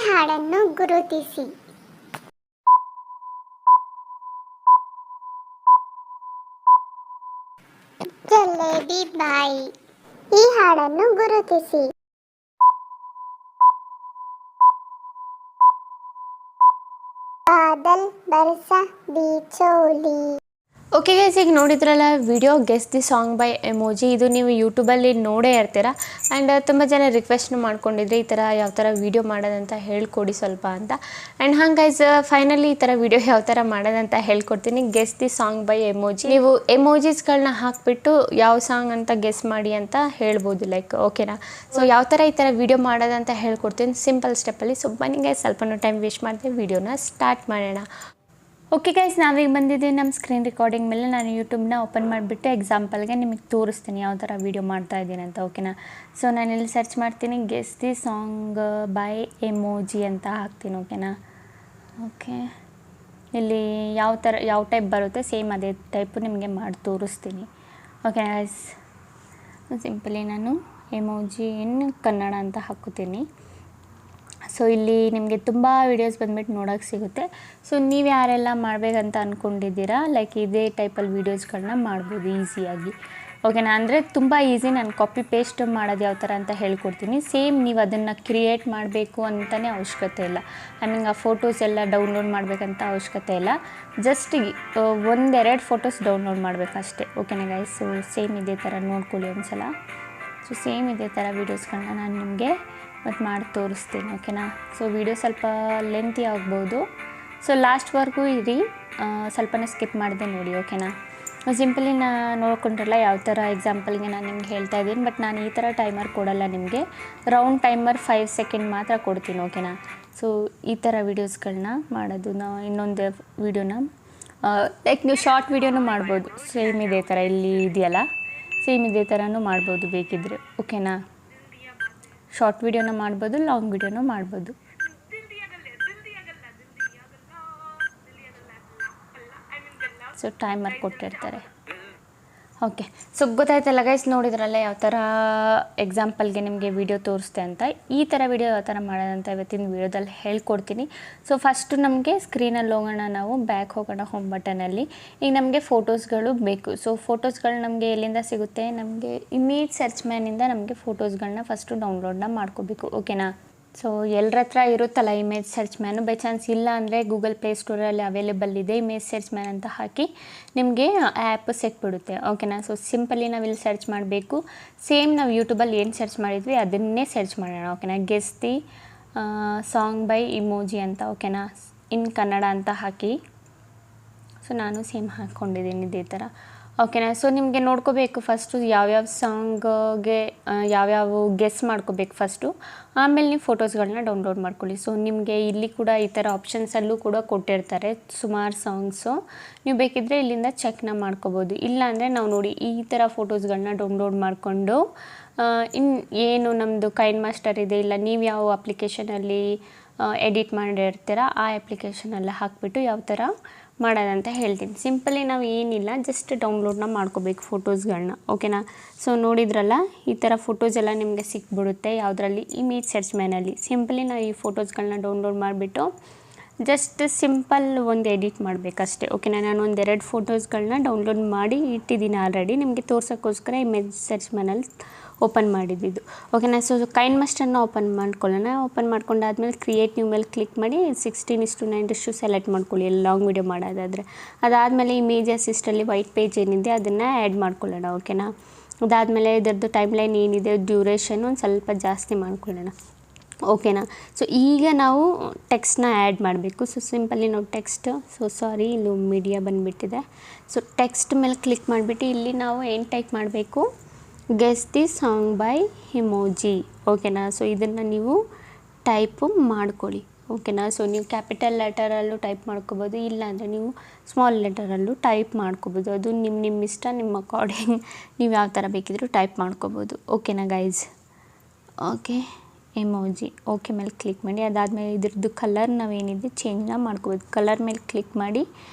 ಹಾಡನ್ನು ಗುರುತಿಸಿ. ಜಲೇಬಿ ಬಾಯಿ. ಈ ಹಾಡನ್ನು ಗುರುತಿಸಿ. ಬಾದಲ್ ಬರ್ಸ ಬಿಚೋಲಿ. ಓಕೆ ಗೈಸ್, ಈಗ ನೋಡಿದ್ರಲ್ಲ video guess the song by emoji. ಇದು ನೀವು ಯೂಟ್ಯೂಬಲ್ಲಿ ನೋಡೇ ಇರ್ತೀರ. ಆ್ಯಂಡ್ ತುಂಬ ಜನ ರಿಕ್ವೆಸ್ಟ್ನು ಮಾಡ್ಕೊಂಡಿದ್ರೆ ಈ ಥರ ಯಾವ ಥರ ವೀಡಿಯೋ ಮಾಡೋದಂತ ಹೇಳ್ಕೊಡಿ ಸ್ವಲ್ಪ ಅಂತ. ಆ್ಯಂಡ್ ಹಂಗೆ ಗೈಸ್, ಫೈನಲಿ ಈ ಥರ ವೀಡಿಯೋ ಯಾವ ಥರ ಮಾಡೋದಂತ ಹೇಳ್ಕೊಡ್ತೀನಿ. Guess the song by emoji. ನೀವು ಎಮೋಜಿಸ್ಗಳನ್ನ ಹಾಕಿಬಿಟ್ಟು ಯಾವ ಸಾಂಗ್ ಅಂತ ಗೆಸ್ ಮಾಡಿ ಅಂತ ಹೇಳ್ಬೋದು, ಲೈಕ್ ಓಕೆನಾ. ಸೊ ಯಾವ ಥರ ಈ ಥರ ವೀಡಿಯೋ ಮಾಡೋದಂತ ಹೇಳ್ಕೊಡ್ತೀನಿ ಸಿಂಪಲ್ ಸ್ಟೆಪ್ಪಲ್ಲಿ. ಸೊ ಬನ್ನಿ ಗೈಸ್, ಸ್ವಲ್ಪನೂ ಟೈಮ್ ವೇಸ್ಟ್ ಮಾಡಿದೆ, ವೀಡಿಯೋನ ಸ್ಟಾರ್ಟ್ ಮಾಡೋಣ. ಓಕೆ ಗೈಸ್, ನಾವೀಗ ಬಂದಿದ್ದೀವಿ ನಮ್ಮ ಸ್ಕ್ರೀನ್ ರೆಕಾರ್ಡಿಂಗ್ ಮೇಲೆ. ನಾನು ಯೂಟ್ಯೂಬ್ನ ಓಪನ್ ಮಾಡಿಬಿಟ್ಟು ಎಕ್ಸಾಂಪಲ್ಗೆ ನಿಮಗೆ ತೋರಿಸ್ತೀನಿ ಯಾವ ಥರ ವೀಡಿಯೋ ಮಾಡ್ತಾ ಇದ್ದೀನಿ ಅಂತ, ಓಕೆನಾ. ಸೊ ನಾನಿಲ್ಲಿ ಸರ್ಚ್ ಮಾಡ್ತೀನಿ, guess the song by emoji ಅಂತ ಹಾಕ್ತೀನಿ, ಓಕೆನಾ. ಓಕೆ, ಇಲ್ಲಿ ಯಾವ ಟೈಪ್ ಬರುತ್ತೆ ಸೇಮ್ ಅದೇ ಟೈಪು ನಿಮಗೆ ಮಾಡಿ ತೋರಿಸ್ತೀನಿ, ಓಕೆ ಗೈಸ್. ಸಿಂಪಲಿ ನಾನು ಎಮೋಜಿ ಇನ್ ಕನ್ನಡ ಅಂತ ಹಾಕೋತೀನಿ. ಸೊ ಇಲ್ಲಿ ನಿಮಗೆ ತುಂಬ ವೀಡಿಯೋಸ್ ಬಂದುಬಿಟ್ಟು ನೋಡೋಕ್ಕೆ ಸಿಗುತ್ತೆ. ಸೊ ನೀವು ಯಾರೆಲ್ಲ ಮಾಡಬೇಕಂತ ಅಂದ್ಕೊಂಡಿದ್ದೀರಾ, ಲೈಕ್ ಇದೇ ಟೈಪಲ್ಲಿ ವೀಡಿಯೋಸ್ಗಳನ್ನ ಮಾಡ್ಬೋದು ಈಸಿಯಾಗಿ, ಓಕೆನಾ. ಅಂದರೆ ತುಂಬ ಈಸಿ. ನಾನು ಕಾಪಿ ಪೇಸ್ಟ್ ಮಾಡೋದು ಯಾವ ಥರ ಅಂತ ಹೇಳ್ಕೊಡ್ತೀನಿ. ಸೇಮ್ ನೀವು ಅದನ್ನು ಕ್ರಿಯೇಟ್ ಮಾಡಬೇಕು ಅಂತಲೇ ಅವಶ್ಯಕತೆ ಇಲ್ಲ. ಐ ಮೀನ್ ಆ ಫೋಟೋಸ್ ಎಲ್ಲ ಡೌನ್ಲೋಡ್ ಮಾಡಬೇಕಂತ ಅವಶ್ಯಕತೆ ಇಲ್ಲ. ಜಸ್ಟ್ ಒಂದೆರಡು ಫೋಟೋಸ್ ಡೌನ್ಲೋಡ್ ಮಾಡಬೇಕಷ್ಟೇ, ಓಕೆನಾ ಗೈಸ್. ಸೊ ಸೇಮ್ ಇದೇ ಥರ ನೋಡ್ಕೊಳ್ಳಿ ಒಂದು ಸಲ. ಸೊ ಸೇಮ್ ಇದೇ ಥರ ವೀಡಿಯೋಸ್ಗಳನ್ನ ನಾನು ನಿಮಗೆ ಮತ್ತು ಮಾಡಿ ತೋರಿಸ್ತೀನಿ, ಓಕೆನಾ. ಸೊ ವೀಡಿಯೋ ಸ್ವಲ್ಪ ಲೆಂತಿ ಆಗ್ಬೋದು. ಸೊ ಲಾಸ್ಟ್ವರೆಗೂ ಇರಿ, ಸ್ವಲ್ಪನೇ ಸ್ಕಿಪ್ ಮಾಡಿದೆ ನೋಡಿ, ಓಕೆನಾ. ಸಿಂಪಲಿ ನೋಡ್ಕೊಂಡ್ರಲ್ಲ ಯಾವ ಥರ ಎಕ್ಸಾಂಪಲ್ಗೆ ನಾನು ನಿಮ್ಗೆ ಹೇಳ್ತಾ ಇದ್ದೀನಿ. ಬಟ್ ನಾನು ಈ ಥರ ಟೈಮರ್ ಕೊಡಲ್ಲ ನಿಮಗೆ, ರೌಂಡ್ ಟೈಮರ್ 5 ಸೆಕೆಂಡ್ ಮಾತ್ರ ಕೊಡ್ತೀನಿ, ಓಕೆನಾ. ಸೊ ಈ ಥರ ವೀಡಿಯೋಸ್ಗಳನ್ನ ಮಾಡೋದು. ನಾವು ಇನ್ನೊಂದು ವೀಡಿಯೋನ ಲೈಕ್ ನೀವು ಶಾರ್ಟ್ ವೀಡಿಯೋನೂ ಮಾಡ್ಬೋದು. ಸೇಮ್ ಇದೇ ಥರ ಇಲ್ಲಿ ಇದೆಯಲ್ಲ, ಸೇಮ್ ಇದೇ ಥರನೂ ಮಾಡ್ಬೋದು ಬೇಕಿದ್ದರೆ, ಓಕೆನಾ. ಶಾರ್ಟ್ ವೀಡಿಯೋನ ಮಾಡ್ಬೋದು, ಲಾಂಗ್ ವೀಡಿಯೋನೂ ಮಾಡ್ಬೋದು. ಸೊ ಟೈಮರ್ ಕೊಟ್ಟಿರ್ತಾರೆ, ಓಕೆ. ಸೊ ಗೊತ್ತಾಯ್ತಲ್ಲ ಗೈಸ್, ನೋಡಿದ್ರಲ್ಲ ಯಾವ ಥರ ಎಕ್ಸಾಂಪಲ್ಗೆ ನಿಮಗೆ ವೀಡಿಯೋ ತೋರಿಸ್ತೆ ಅಂತ. ಈ ಥರ ವೀಡಿಯೋ ಯಾವ ಥರ ಮಾಡೋದಂತ ಇವತ್ತಿನ ವೀಡಿಯೋದಲ್ಲಿ ಹೇಳ್ಕೊಡ್ತೀನಿ. ಸೊ ಫಸ್ಟು ನಮಗೆ ಸ್ಕ್ರೀನಲ್ಲಿ ಹೋಗೋಣ, ನಾವು ಬ್ಯಾಕ್ ಹೋಗೋಣ ಹೋಮ್ ಬಟನಲ್ಲಿ. ಈಗ ನಮಗೆ ಫೋಟೋಸ್ಗಳು ಬೇಕು. ಸೊ ಫೋಟೋಸ್ಗಳು ನಮಗೆ ಎಲ್ಲಿಂದ ಸಿಗುತ್ತೆ, ನಮಗೆ ಇಮೇಜ್ ಸರ್ಚ್ ಮ್ಯಾನಿಂದ ನಮಗೆ ಫೋಟೋಸ್ಗಳನ್ನ ಫಸ್ಟು ಡೌನ್ಲೋಡ್ನ ಮಾಡ್ಕೋಬೇಕು, ಓಕೆನಾ. ಸೊ ಎಲ್ಲರ ಹತ್ರ ಇರುತ್ತಲ್ಲ image search man. By chance ಇಲ್ಲ ಅಂದರೆ ಗೂಗಲ್ ಪ್ಲೇಸ್ಟೋರಲ್ಲಿ ಅವೈಲೇಬಲ್ ಇದೆ ಇಮೇಜ್ ಸರ್ಚ್ ಮ್ಯಾನ್ ಅಂತ ಹಾಕಿ ನಿಮಗೆ ಆ್ಯಪ್ ಸಿಕ್ಬಿಡುತ್ತೆ, ಓಕೆನಾ. ಸೊ ಸಿಂಪಲಿ ನಾವಿಲ್ಲಿ ಸರ್ಚ್ ಮಾಡಬೇಕು. ಸೇಮ್ ನಾವು ಯೂಟ್ಯೂಬಲ್ಲಿ ಏನು ಸರ್ಚ್ ಮಾಡಿದ್ವಿ ಅದನ್ನೇ ಸರ್ಚ್ ಮಾಡೋಣ, ಓಕೆನಾ. Guess the song by emoji ಅಂತ, ಓಕೆನಾ, ಇನ್ ಕನ್ನಡ ಅಂತ ಹಾಕಿ. ಸೊ ನಾನು ಸೇಮ್ ಹಾಕ್ಕೊಂಡಿದ್ದೀನಿ ಇದೇ ಥರ, ಓಕೆನಾ. ಸೊ ನಿಮಗೆ ನೋಡ್ಕೋಬೇಕು ಫಸ್ಟು ಯಾವ್ಯಾವ ಸಾಂಗ್ಗೆ ಯಾವ್ಯಾವ ಗೆಸ್ ಮಾಡ್ಕೋಬೇಕು ಫಸ್ಟು, ಆಮೇಲೆ ನೀವು ಫೋಟೋಸ್ಗಳನ್ನ ಡೌನ್ಲೋಡ್ ಮಾಡ್ಕೊಳ್ಳಿ. ಸೊ ನಿಮಗೆ ಇಲ್ಲಿ ಕೂಡ ಈ ಥರ ಆಪ್ಷನ್ಸಲ್ಲೂ ಕೂಡ ಕೊಟ್ಟಿರ್ತಾರೆ ಸುಮಾರು ಸಾಂಗ್ಸು. ನೀವು ಬೇಕಿದ್ದರೆ ಇಲ್ಲಿಂದ ಚೆಕ್ನ ಮಾಡ್ಕೋಬೋದು. ಇಲ್ಲಾಂದರೆ ನಾವು ನೋಡಿ ಈ ಥರ ಫೋಟೋಸ್ಗಳನ್ನ ಡೌನ್ಲೋಡ್ ಮಾಡಿಕೊಂಡು ಏನು ನಮ್ಮದು ಕೈನ್ ಮಾಸ್ಟರ್ ಇದೆ, ಇಲ್ಲ ನೀವು ಯಾವ ಅಪ್ಲಿಕೇಶನಲ್ಲಿ ಎಡಿಟ್ ಮಾಡಿರ್ತೀರ ಆ ಅಪ್ಲಿಕೇಶನೆಲ್ಲ ಹಾಕಿಬಿಟ್ಟು ಯಾವ ಥರ ಮಾಡೋದಂತ ಹೇಳ್ತೀನಿ. ಸಿಂಪಲಿ ನಾವು ಏನಿಲ್ಲ, ಜಸ್ಟ್ ಡೌನ್ಲೋಡ್ನ ಮಾಡ್ಕೋಬೇಕು ಫೋಟೋಸ್ಗಳನ್ನ, ಓಕೆನಾ. ಸೊ ನೋಡಿದ್ರಲ್ಲ ಈ ಥರ ಫೋಟೋಸ್ ಎಲ್ಲ ನಿಮಗೆ ಸಿಕ್ಬಿಡುತ್ತೆ ಯಾವುದರಲ್ಲಿ, ಇಮೇಜ್ ಸರ್ಚ್ ಮ್ಯಾನಲ್ಲಿ. ಸಿಂಪಲಿ ನಾವು ಈ ಫೋಟೋಸ್ಗಳನ್ನ ಡೌನ್ಲೋಡ್ ಮಾಡಿಬಿಟ್ಟು ಜಸ್ಟ್ ಸಿಂಪಲ್ ಒಂದು ಎಡಿಟ್ ಮಾಡಬೇಕಷ್ಟೇ, ಓಕೆನಾ. ನಾನು ಒಂದೆರಡು ಫೋಟೋಸ್ಗಳನ್ನ ಡೌನ್ಲೋಡ್ ಮಾಡಿ ಇಟ್ಟಿದ್ದೀನಿ ಆಲ್ರೆಡಿ, ನಿಮಗೆ ತೋರ್ಸೋಕ್ಕೋಸ್ಕರ ಇಮೇಜ್ ಸರ್ಚ್ ಮ್ಯಾನಲ್ಲಿ ಓಪನ್ ಮಾಡಿದ್ದು, ಓಕೆನಾ. ಸೊ ಕೈನ್ ಮಾಸ್ಟರ್ನ ಓಪನ್ ಮಾಡ್ಕೊಳ್ಳೋಣ. ಓಪನ್ ಮಾಡ್ಕೊಂಡಾದ್ಮೇಲೆ ಕ್ರಿಯೇಟ್ ನ್ಯೂ ಮೇಲೆ ಕ್ಲಿಕ್ ಮಾಡಿ 16:9 ಸೆಲೆಕ್ಟ್ ಮಾಡ್ಕೊಳ್ಳಿ ಲಾಂಗ್ ವೀಡಿಯೋ ಮಾಡೋದಾದರೆ. ಅದಾದಮೇಲೆ ಇಮೇಜ್ ಅಸಿಸ್ಟಲ್ಲಿ ವೈಟ್ ಪೇಜ್ ಏನಿದೆ ಅದನ್ನು ಆ್ಯಡ್ ಮಾಡ್ಕೊಳ್ಳೋಣ, ಓಕೆನಾ. ಅದಾದಮೇಲೆ ಇದರದ್ದು ಟೈಮ್ ಲೈನ್ ಏನಿದೆ ಡ್ಯೂರೇಷನ್ ಒಂದು ಸ್ವಲ್ಪ ಜಾಸ್ತಿ ಮಾಡ್ಕೊಳ್ಳೋಣ, ಓಕೆನಾ. ಸೊ ಈಗ ನಾವು ಟೆಕ್ಸ್ಟ್ನ ಆ್ಯಡ್ ಮಾಡಬೇಕು. ಸೊ ಸಿಂಪಲಿ ನಾವು ಟೆಕ್ಸ್ಟ್, ಇಲ್ಲಿ ಮೀಡಿಯಾ ಬಂದುಬಿಟ್ಟಿದೆ. ಸೊ ಟೆಕ್ಸ್ಟ್ ಮೇಲೆ ಕ್ಲಿಕ್ ಮಾಡಿಬಿಟ್ಟು ಇಲ್ಲಿ ನಾವು ಏನು ಟೈಪ್ ಮಾಡಬೇಕು, guess the song by emoji, ಓಕೆನಾ. ಸೊ ಇದನ್ನು ನೀವು ಟೈಪು ಮಾಡ್ಕೊಳ್ಳಿ, ಓಕೆನಾ. ಸೊ ನೀವು ಕ್ಯಾಪಿಟಲ್ ಲೆಟರಲ್ಲೂ ಟೈಪ್ ಮಾಡ್ಕೋಬೋದು, ಇಲ್ಲಾಂದರೆ ನೀವು ಸ್ಮಾಲ್ ಲೆಟರಲ್ಲೂ ಟೈಪ್ ಮಾಡ್ಕೋಬೋದು. ಅದು ನಿಮ್ಮ ಇಷ್ಟ, ನಿಮ್ಮ ಅಕಾರ್ಡಿಂಗ್ ನೀವು ಯಾವ ಥರ ಬೇಕಿದ್ರೂ ಟೈಪ್ ಮಾಡ್ಕೋಬೋದು, ಓಕೆನಾ ಗೈಸ್. ಓಕೆ, ಎಮೋಜಿ ಓಕೆ ಮೇಲೆ ಕ್ಲಿಕ್ ಮಾಡಿ. ಅದಾದಮೇಲೆ ಇದ್ರದ್ದು ಕಲರ್ ನಾವೇನಿದೆ ಚೇಂಜ್ನ ಮಾಡ್ಕೋಬೋದು. ಕಲರ್ ಮೇಲೆ ಕ್ಲಿಕ್ ಮಾಡಿ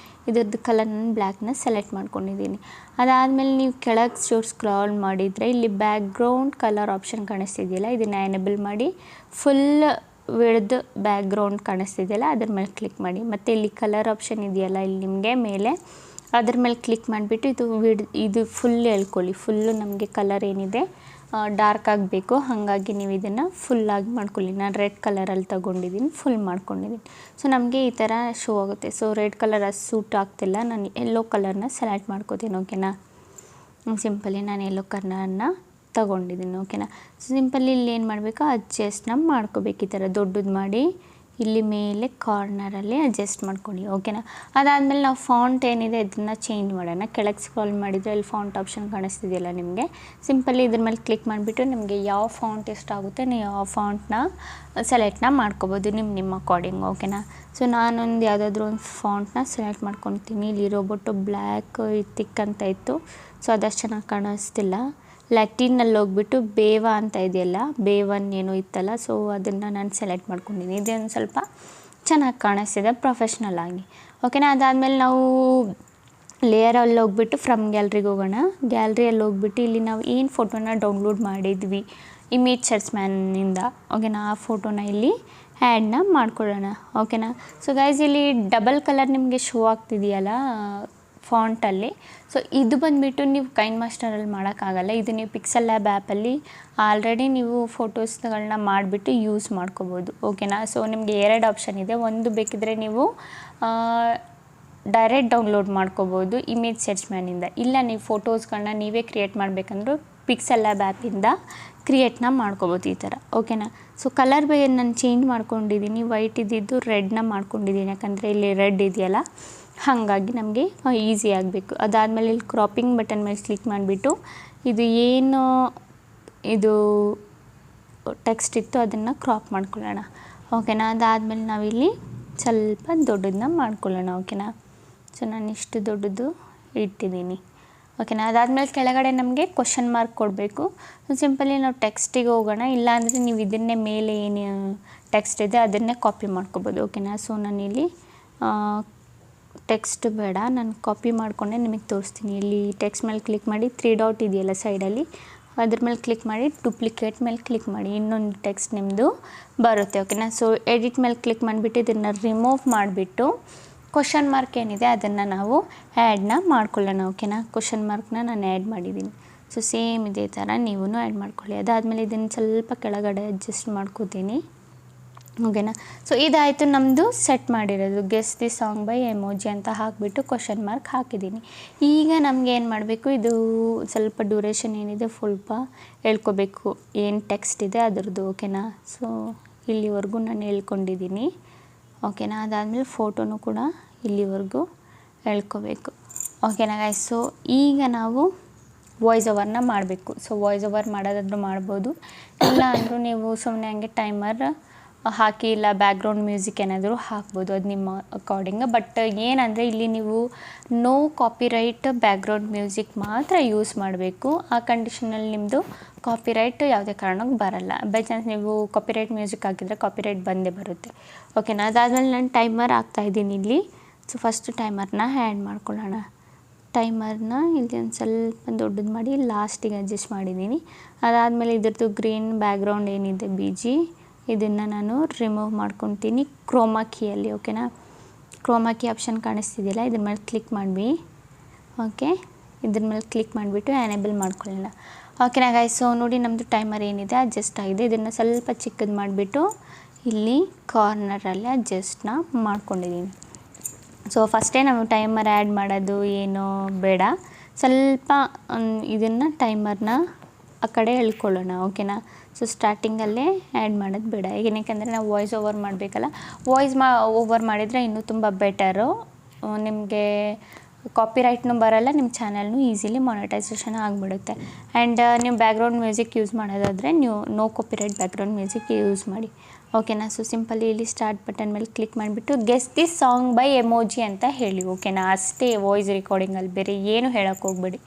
ಇದ್ರದ್ದು ಕಲರ್ ನಾನು ಬ್ಲ್ಯಾಕ್ನ ಸೆಲೆಕ್ಟ್ ಮಾಡ್ಕೊಂಡಿದ್ದೀನಿ. ಅದಾದಮೇಲೆ ನೀವು ಕೆಳಗೆ ಸ್ಕ್ರಾಲ್ ಮಾಡಿದರೆ ಇಲ್ಲಿ ಬ್ಯಾಕ್ಗ್ರೌಂಡ್ ಕಲರ್ ಆಪ್ಷನ್ ಕಾಣಿಸ್ತಿದೆಯಲ್ಲ, ಇದನ್ನು ಎನೇಬಲ್ ಮಾಡಿ ಫುಲ್ ವಿಡ್ತ್ ಬ್ಯಾಕ್ಗ್ರೌಂಡ್ ಕಾಣಿಸ್ತಿದೆಯಲ್ಲ ಅದ್ರ ಮೇಲೆ ಕ್ಲಿಕ್ ಮಾಡಿ. ಮತ್ತು ಇಲ್ಲಿ ಕಲರ್ ಆಪ್ಷನ್ ಇದೆಯಲ್ಲ ಇಲ್ಲಿ ನಿಮಗೆ ಮೇಲೆ, ಅದ್ರ ಮೇಲೆ ಕ್ಲಿಕ್ ಮಾಡಿಬಿಟ್ಟು ಇದು ಫುಲ್ ಎಳ್ಕೊಳ್ಳಿ. ಫುಲ್ಲು ನಮಗೆ ಕಲರ್ ಏನಿದೆ ಡಾರ್ಕ್ ಆಗಬೇಕು, ಹಾಗಾಗಿ ನೀವು ಇದನ್ನು ಫುಲ್ಲಾಗಿ ಮಾಡ್ಕೊಳ್ಳಿ. ನಾನು ರೆಡ್ ಕಲರಲ್ಲಿ ತೊಗೊಂಡಿದ್ದೀನಿ, ಫುಲ್ ಮಾಡ್ಕೊಂಡಿದ್ದೀನಿ. ಸೊ ನಮಗೆ ಈ ಥರ ಶೋ ಆಗುತ್ತೆ. ಸೊ ರೆಡ್ ಕಲರ್ ಅದು ಸೂಟ್ ಆಗ್ತಿಲ್ಲ, ನಾನು ಯೆಲ್ಲೋ ಕಲರ್ನ ಸೆಲೆಕ್ಟ್ ಮಾಡ್ಕೋತೀನಿ. ಓಕೆನಾ, ಸಿಂಪಲಿ ನಾನು ಯೆಲ್ಲೋ ಕಲರ್ನ ತೊಗೊಂಡಿದ್ದೀನಿ. ಓಕೆನಾ, ಸಿಂಪಲಿ ಇಲ್ಲಿ ಏನು ಮಾಡಬೇಕು, ಅಡ್ಜಸ್ಟ್ನ ಮಾಡ್ಕೋಬೇಕು. ಈ ಥರ ದೊಡ್ಡದು ಮಾಡಿ ಇಲ್ಲಿ ಮೇಲೆ ಕಾರ್ನರಲ್ಲಿ ಅಡ್ಜಸ್ಟ್ ಮಾಡ್ಕೊಳ್ಳಿ. ಓಕೆನಾ, ಅದಾದಮೇಲೆ ನಾವು ಫಾಂಟ್ ಏನಿದೆ ಅದನ್ನು ಚೇಂಜ್ ಮಾಡೋಣ. ಕೆಳಗೆ ಸ್ಕ್ರಾಲ್ ಮಾಡಿದರೆ ಇಲ್ಲಿ ಫಾಂಟ್ ಆಪ್ಷನ್ ಕಾಣಿಸ್ತಿದೆಯಲ್ಲ ನಿಮಗೆ, ಸಿಂಪಲಿ ಇದ್ರ ಮೇಲೆ ಕ್ಲಿಕ್ ಮಾಡಿಬಿಟ್ಟು ನಿಮಗೆ ಯಾವ ಫಾಂಟ್ ಇಷ್ಟ ಆಗುತ್ತೆ ನೀವು ಆ ಫಾಂಟ್ನ ಸೆಲೆಕ್ಟ್ನ ಮಾಡ್ಕೋಬೋದು ನಿಮ್ಮ ಅಕಾರ್ಡಿಂಗ್. ಓಕೆನಾ, ಸೊ ನಾನೊಂದು ಯಾವುದಾದ್ರೂ ಒಂದು ಫಾಂಟ್ನ ಸೆಲೆಕ್ಟ್ ಮಾಡ್ಕೊತೀನಿ. ಇಲ್ಲಿ ರೋಬೋಟು ಬ್ಲ್ಯಾಕ್ ತಿಕ್ ಅಂತ ಇತ್ತು, ಸೊ ಅದಷ್ಟು ಚೆನ್ನಾಗಿ ಕಾಣಿಸ್ತಿಲ್ಲ. ಲ್ಯಾಟಿನಲ್ಲಿ ಹೋಗ್ಬಿಟ್ಟು ಬೇವ ಅಂತ ಇದೆಯಲ್ಲ, ಬೇವನ್ ಏನೋ ಇತ್ತಲ್ಲ, ಸೊ ಅದನ್ನು ನಾನು ಸೆಲೆಕ್ಟ್ ಮಾಡ್ಕೊಂಡಿದ್ದೀನಿ. ಇದೊಂದು ಸ್ವಲ್ಪ ಚೆನ್ನಾಗಿ ಕಾಣಿಸ್ತಿದೆ ಪ್ರೊಫೆಷ್ನಲ್ ಆಗಿ. ಓಕೆನಾ, ಅದಾದಮೇಲೆ ನಾವು ಲೇಯರಲ್ಲಿ ಹೋಗ್ಬಿಟ್ಟು ಫ್ರಮ್ ಗ್ಯಾಲ್ರಿಗೆ ಹೋಗೋಣ. ಗ್ಯಾಲ್ರಿಯಲ್ಲಿ ಹೋಗ್ಬಿಟ್ಟು ಇಲ್ಲಿ ನಾವು ಏನು ಫೋಟೋನ ಡೌನ್ಲೋಡ್ ಮಾಡಿದ್ವಿ ಇಮೇಜ್ ಸರ್ಚ್ ಮ್ಯಾನಿಂದ, ಓಕೆನಾ, ಆ ಫೋಟೋನ ಇಲ್ಲಿ ಆ್ಯಡ್ನ ಮಾಡ್ಕೊಳ್ಳೋಣ. ಓಕೆನಾ, ಸೊ ಗೈಸ್ ಇಲ್ಲಿ ಡಬಲ್ ಕಲರ್ ನಿಮಗೆ ಶೋ ಆಗ್ತಿದೆಯಲ್ಲ ಫಾಂಟಲ್ಲಿ, ಸೊ ಇದು ಬಂದುಬಿಟ್ಟು ನೀವು ಕೈನ್ ಮಾಸ್ಟರಲ್ಲಿ ಮಾಡೋಕ್ಕಾಗಲ್ಲ. ಇದು ನೀವು ಪಿಕ್ಸೆಲ್ ಲ್ಯಾಬ್ ಆ್ಯಪಲ್ಲಿ ಆಲ್ರೆಡಿ ನೀವು ಫೋಟೋಸ್ಗಳನ್ನ ಮಾಡಿಬಿಟ್ಟು ಯೂಸ್ ಮಾಡ್ಕೋಬೋದು. ಓಕೆನಾ, ಸೊ ನಿಮಗೆ 2 ಆಪ್ಷನ್ ಇದೆ. ಒಂದು ಬೇಕಿದ್ದರೆ ನೀವು ಡೈರೆಕ್ಟ್ ಡೌನ್ಲೋಡ್ ಮಾಡ್ಕೋಬೋದು ಇಮೇಜ್ ಸರ್ಚ್ ಮ್ಯಾನಿಂದ, ಇಲ್ಲ ನೀವು ಫೋಟೋಸ್ಗಳನ್ನ ನೀವೇ ಕ್ರಿಯೇಟ್ ಮಾಡಬೇಕಂದ್ರೂ ಪಿಕ್ಸೆಲ್ ಲ್ಯಾಬ್ ಆ್ಯಪಿಂದ ಕ್ರಿಯೇಟ್ನ ಮಾಡ್ಕೋಬೋದು ಈ ಥರ. ಓಕೆನಾ, ಸೊ ಕಲರ್ ನಾನು ಚೇಂಜ್ ಮಾಡ್ಕೊಂಡಿದ್ದೀನಿ. ವೈಟ್ ಇದ್ದಿದ್ದು ರೆಡ್ನ ಮಾಡ್ಕೊಂಡಿದ್ದೀನಿ, ಯಾಕಂದರೆ ಇಲ್ಲಿ ರೆಡ್ ಇದೆಯಲ್ಲ ಹಾಗಾಗಿ ನಮಗೆ ಈಸಿ ಆಗಬೇಕು. ಅದಾದಮೇಲೆ ಇಲ್ಲಿ ಕ್ರಾಪಿಂಗ್ ಬಟನ್ ಮೇಲೆ ಕ್ಲಿಕ್ ಮಾಡಿಬಿಟ್ಟು ಇದು ಏನು ಇದು ಟೆಕ್ಸ್ಟ್ ಇತ್ತು ಅದನ್ನು ಕ್ರಾಪ್ ಮಾಡ್ಕೊಳ್ಳೋಣ. ಓಕೆನಾ, ಅದಾದಮೇಲೆ ನಾವಿಲ್ಲಿ ಸ್ವಲ್ಪ ದೊಡ್ಡದನ್ನ ಮಾಡ್ಕೊಳ್ಳೋಣ. ಓಕೆನಾ, ಸೊ ನಾನು ಇಷ್ಟು ದೊಡ್ಡದು ಇಟ್ಟಿದ್ದೀನಿ. ಓಕೆನಾ, ಅದಾದಮೇಲೆ ಕೆಳಗಡೆ ನಮಗೆ ಕ್ವಶನ್ ಮಾರ್ಕ್ ಕೊಡಬೇಕು. ಸಿಂಪಲಿ ನಾವು ಟೆಕ್ಸ್ಟಿಗೆ ಹೋಗೋಣ, ಇಲ್ಲಾಂದರೆ ನೀವು ಇದನ್ನೇ ಮೇಲೆ ಏನು ಟೆಕ್ಸ್ಟ್ ಇದೆ ಅದನ್ನೇ ಕಾಪಿ ಮಾಡ್ಕೋಬೋದು. ಓಕೆನಾ, ಸೊ ನಾನಿಲ್ಲಿ ಟೆಕ್ಸ್ಟ್ ಬೇಡ, ನಾನು ಕಾಪಿ ಮಾಡಿಕೊಂಡೆ ನಿಮಗೆ ತೋರಿಸ್ತೀನಿ. ಇಲ್ಲಿ ಟೆಕ್ಸ್ಟ್ ಮೇಲೆ ಕ್ಲಿಕ್ ಮಾಡಿ 3 ಡಾಟ್ ಇದೆಯಲ್ಲ ಸೈಡಲ್ಲಿ, ಅದ್ರ ಮೇಲೆ ಕ್ಲಿಕ್ ಮಾಡಿ ಡೂಪ್ಲಿಕೇಟ್ ಮೇಲೆ ಕ್ಲಿಕ್ ಮಾಡಿ, ಇನ್ನೊಂದು ಟೆಕ್ಸ್ಟ್ ನಿಮ್ಮದು ಬರುತ್ತೆ. ಓಕೆನಾ, ಸೊ ಎಡಿಟ್ ಮೇಲೆ ಕ್ಲಿಕ್ ಮಾಡಿಬಿಟ್ಟು ಇದನ್ನು ರಿಮೂವ್ ಮಾಡಿಬಿಟ್ಟು ಕ್ವಶನ್ ಮಾರ್ಕ್ ಏನಿದೆ ಅದನ್ನು ನಾವು ಆ್ಯಡ್ನ ಮಾಡ್ಕೊಳ್ಳೋಣ. ಓಕೆನಾ, ಕ್ವಶನ್ ಮಾರ್ಕ್ನ ನಾನು ಆ್ಯಡ್ ಮಾಡಿದ್ದೀನಿ. ಸೊ ಸೇಮ್ ಇದೇ ಥರ ನೀವು ಆ್ಯಡ್ ಮಾಡ್ಕೊಳ್ಳಿ. ಅದಾದಮೇಲೆ ಇದನ್ನು ಸ್ವಲ್ಪ ಕೆಳಗಡೆ ಅಡ್ಜಸ್ಟ್ ಮಾಡ್ಕೋತೀನಿ. ಓಕೆನಾ, ಸೊ ಇದಾಯಿತು ನಮ್ಮದು ಸೆಟ್ ಮಾಡಿರೋದು guess the song by emoji ಅಂತ ಹಾಕಿಬಿಟ್ಟು ಕ್ವಶನ್ ಮಾರ್ಕ್ ಹಾಕಿದ್ದೀನಿ. ಈಗ ನಮಗೆ ಏನು ಮಾಡಬೇಕು, ಇದು ಸ್ವಲ್ಪ ಡ್ಯೂರೇಷನ್ ಏನಿದೆ ಸ್ವಲ್ಪ ಹೇಳ್ಕೊಬೇಕು, ಏನು ಟೆಕ್ಸ್ಟ್ ಇದೆ ಅದರದ್ದು. ಓಕೆನಾ, ಸೊ ಇಲ್ಲಿವರೆಗೂ ನಾನು ಹೇಳ್ಕೊಂಡಿದ್ದೀನಿ. ಓಕೆನಾ, ಅದಾದಮೇಲೆ ಫೋಟೋನು ಕೂಡ ಇಲ್ಲಿವರೆಗೂ ಹೇಳ್ಕೋಬೇಕು. ಓಕೆನಾ ಗೈಸ್, ಸೊ ಈಗ ನಾವು ವಾಯ್ಸ್ ಓವರ್ನ ಮಾಡಬೇಕು. ಸೊ ವಾಯ್ಸ್ ಓವರ್ ಮಾಡೋದಾದ್ರೂ ಮಾಡ್ಬೋದು, ಇಲ್ಲ ಅಂದರೂ ನೀವು ಸುಮ್ಮನೆ ಹಂಗೆ ಟೈಮರ್ ಹಾಕಿ ಇಲ್ಲ ಬ್ಯಾಕ್ಗ್ರೌಂಡ್ ಮ್ಯೂಸಿಕ್ ಏನಾದರೂ ಹಾಕ್ಬೋದು, ಅದು ನಿಮ್ಮ ಅಕಾರ್ಡಿಂಗ್. ಬಟ್ ಏನಂದರೆ ಇಲ್ಲಿ ನೀವು ನೋ ಕಾಪಿರೈಟ್ ಬ್ಯಾಕ್ಗ್ರೌಂಡ್ ಮ್ಯೂಸಿಕ್ ಮಾತ್ರ ಯೂಸ್ ಮಾಡಬೇಕು. ಆ ಕಂಡೀಷನಲ್ಲಿ ನಿಮ್ಮದು ಕಾಪಿರೈಟ್ ಯಾವುದೇ ಕಾರಣಕ್ಕೆ ಬರಲ್ಲ. ಬೈ ಚಾನ್ಸ್ ನೀವು ಕಾಪಿರೈಟ್ ಮ್ಯೂಸಿಕ್ ಹಾಕಿದರೆ ಕಾಪಿರೈಟ್ ಬಂದೇ ಬರುತ್ತೆ. ಓಕೆನಾ, ಅದಾದಮೇಲೆ ನಾನು ಟೈಮರ್ ಹಾಕ್ತಾಯಿದ್ದೀನಿ ಇಲ್ಲಿ. ಸೊ ಫಸ್ಟ್ ಟೈಮರ್ನ ಆ್ಯಡ್ ಮಾಡ್ಕೊಳ್ಳೋಣ. ಟೈಮರ್ನ ಇಲ್ಲಿ ಒಂದು ಸ್ವಲ್ಪ ದೊಡ್ಡದು ಮಾಡಿ ಲಾಸ್ಟಿಗೆ ಅಡ್ಜಸ್ಟ್ ಮಾಡಿದ್ದೀನಿ. ಅದಾದಮೇಲೆ ಇದ್ರದ್ದು ಗ್ರೀನ್ ಬ್ಯಾಕ್ಗ್ರೌಂಡ್ ಏನಿದೆ BG ಇದನ್ನು ನಾನು ರಿಮೂವ್ ಮಾಡ್ಕೊತೀನಿ ಕ್ರೋಮಾ ಕೀಯಲ್ಲಿ. ಓಕೆನಾ, ಕ್ರೋಮಾ ಕೀ ಆಪ್ಷನ್ ಕಾಣಿಸ್ತಿದೆಯಲ್ಲ ಇದ್ರ ಮೇಲೆ ಕ್ಲಿಕ್ ಮಾಡಿ. ಓಕೆ, ಇದ್ರ ಮೇಲೆ ಕ್ಲಿಕ್ ಮಾಡಿಬಿಟ್ಟು ಎನೇಬಲ್ ಮಾಡ್ಕೊಳ್ಳೋಣ. ಓಕೆನಾ ಗೈಸ್, ಸೊ ನೋಡಿ ನಮ್ಮದು ಟೈಮರ್ ಏನಿದೆ ಅಡ್ಜಸ್ಟ್ ಆಗಿದೆ. ಇದನ್ನು ಸ್ವಲ್ಪ ಚಿಕ್ಕದು ಮಾಡಿಬಿಟ್ಟು ಇಲ್ಲಿ ಕಾರ್ನರಲ್ಲಿ ಅಡ್ಜಸ್ಟ್ನ ಮಾಡ್ಕೊಂಡಿದ್ದೀನಿ. ಸೊ ಫಸ್ಟೇ ನಾವು ಟೈಮರ್ ಆ್ಯಡ್ ಮಾಡೋದು ಏನೋ ಬೇಡ, ಸ್ವಲ್ಪ ಇದನ್ನು ಟೈಮರ್ನ ಆ ಕಡೆ ಎಳ್ಕೊಳ್ಳೋಣ. ಓಕೆನಾ, ಸೊ ಸ್ಟಾರ್ಟಿಂಗಲ್ಲೇ ಆ್ಯಡ್ ಮಾಡೋದು ಬೇಡ. ಏನಕ್ಕೆ ನಾವು ವಾಯ್ಸ್ ಓವರ್ ಮಾಡಬೇಕಲ್ಲ, ವಾಯ್ಸ್ ಓವರ್ ಮಾಡಿದರೆ ಇನ್ನೂ ತುಂಬ ಬೆಟರು. ನಿಮಗೆ ಕಾಪಿರೈಟ್ನೂ ಬರಲ್ಲ, ನಿಮ್ಮ ಚಾನಲ್ನು ಈಸಿಲಿ ಮಾನಿಟೈಸೇಷನ್ ಆಗಿಬಿಡುತ್ತೆ. ಆ್ಯಂಡ್ ನೀವು ಬ್ಯಾಕ್ಗ್ರೌಂಡ್ ಮ್ಯೂಸಿಕ್ ಯೂಸ್ ಮಾಡೋದಾದರೆ ನೀವು no copyright background music use ಮಾಡಿ. ಓಕೆನಾ, ಸೊ ಸಿಂಪಲಿ ಇಲ್ಲಿ ಸ್ಟಾರ್ಟ್ ಬಟನ್ ಮೇಲೆ ಕ್ಲಿಕ್ ಮಾಡಿಬಿಟ್ಟು guess the song by emoji ಅಂತ ಹೇಳಿ. ಓಕೆನಾ, ಅಷ್ಟೇ ವಾಯ್ಸ್ ರೆಕಾರ್ಡಿಂಗಲ್ಲಿ, ಬೇರೆ ಏನು ಹೇಳೋಕ್ಕೆ ಹೋಗ್ಬೇಡಿ.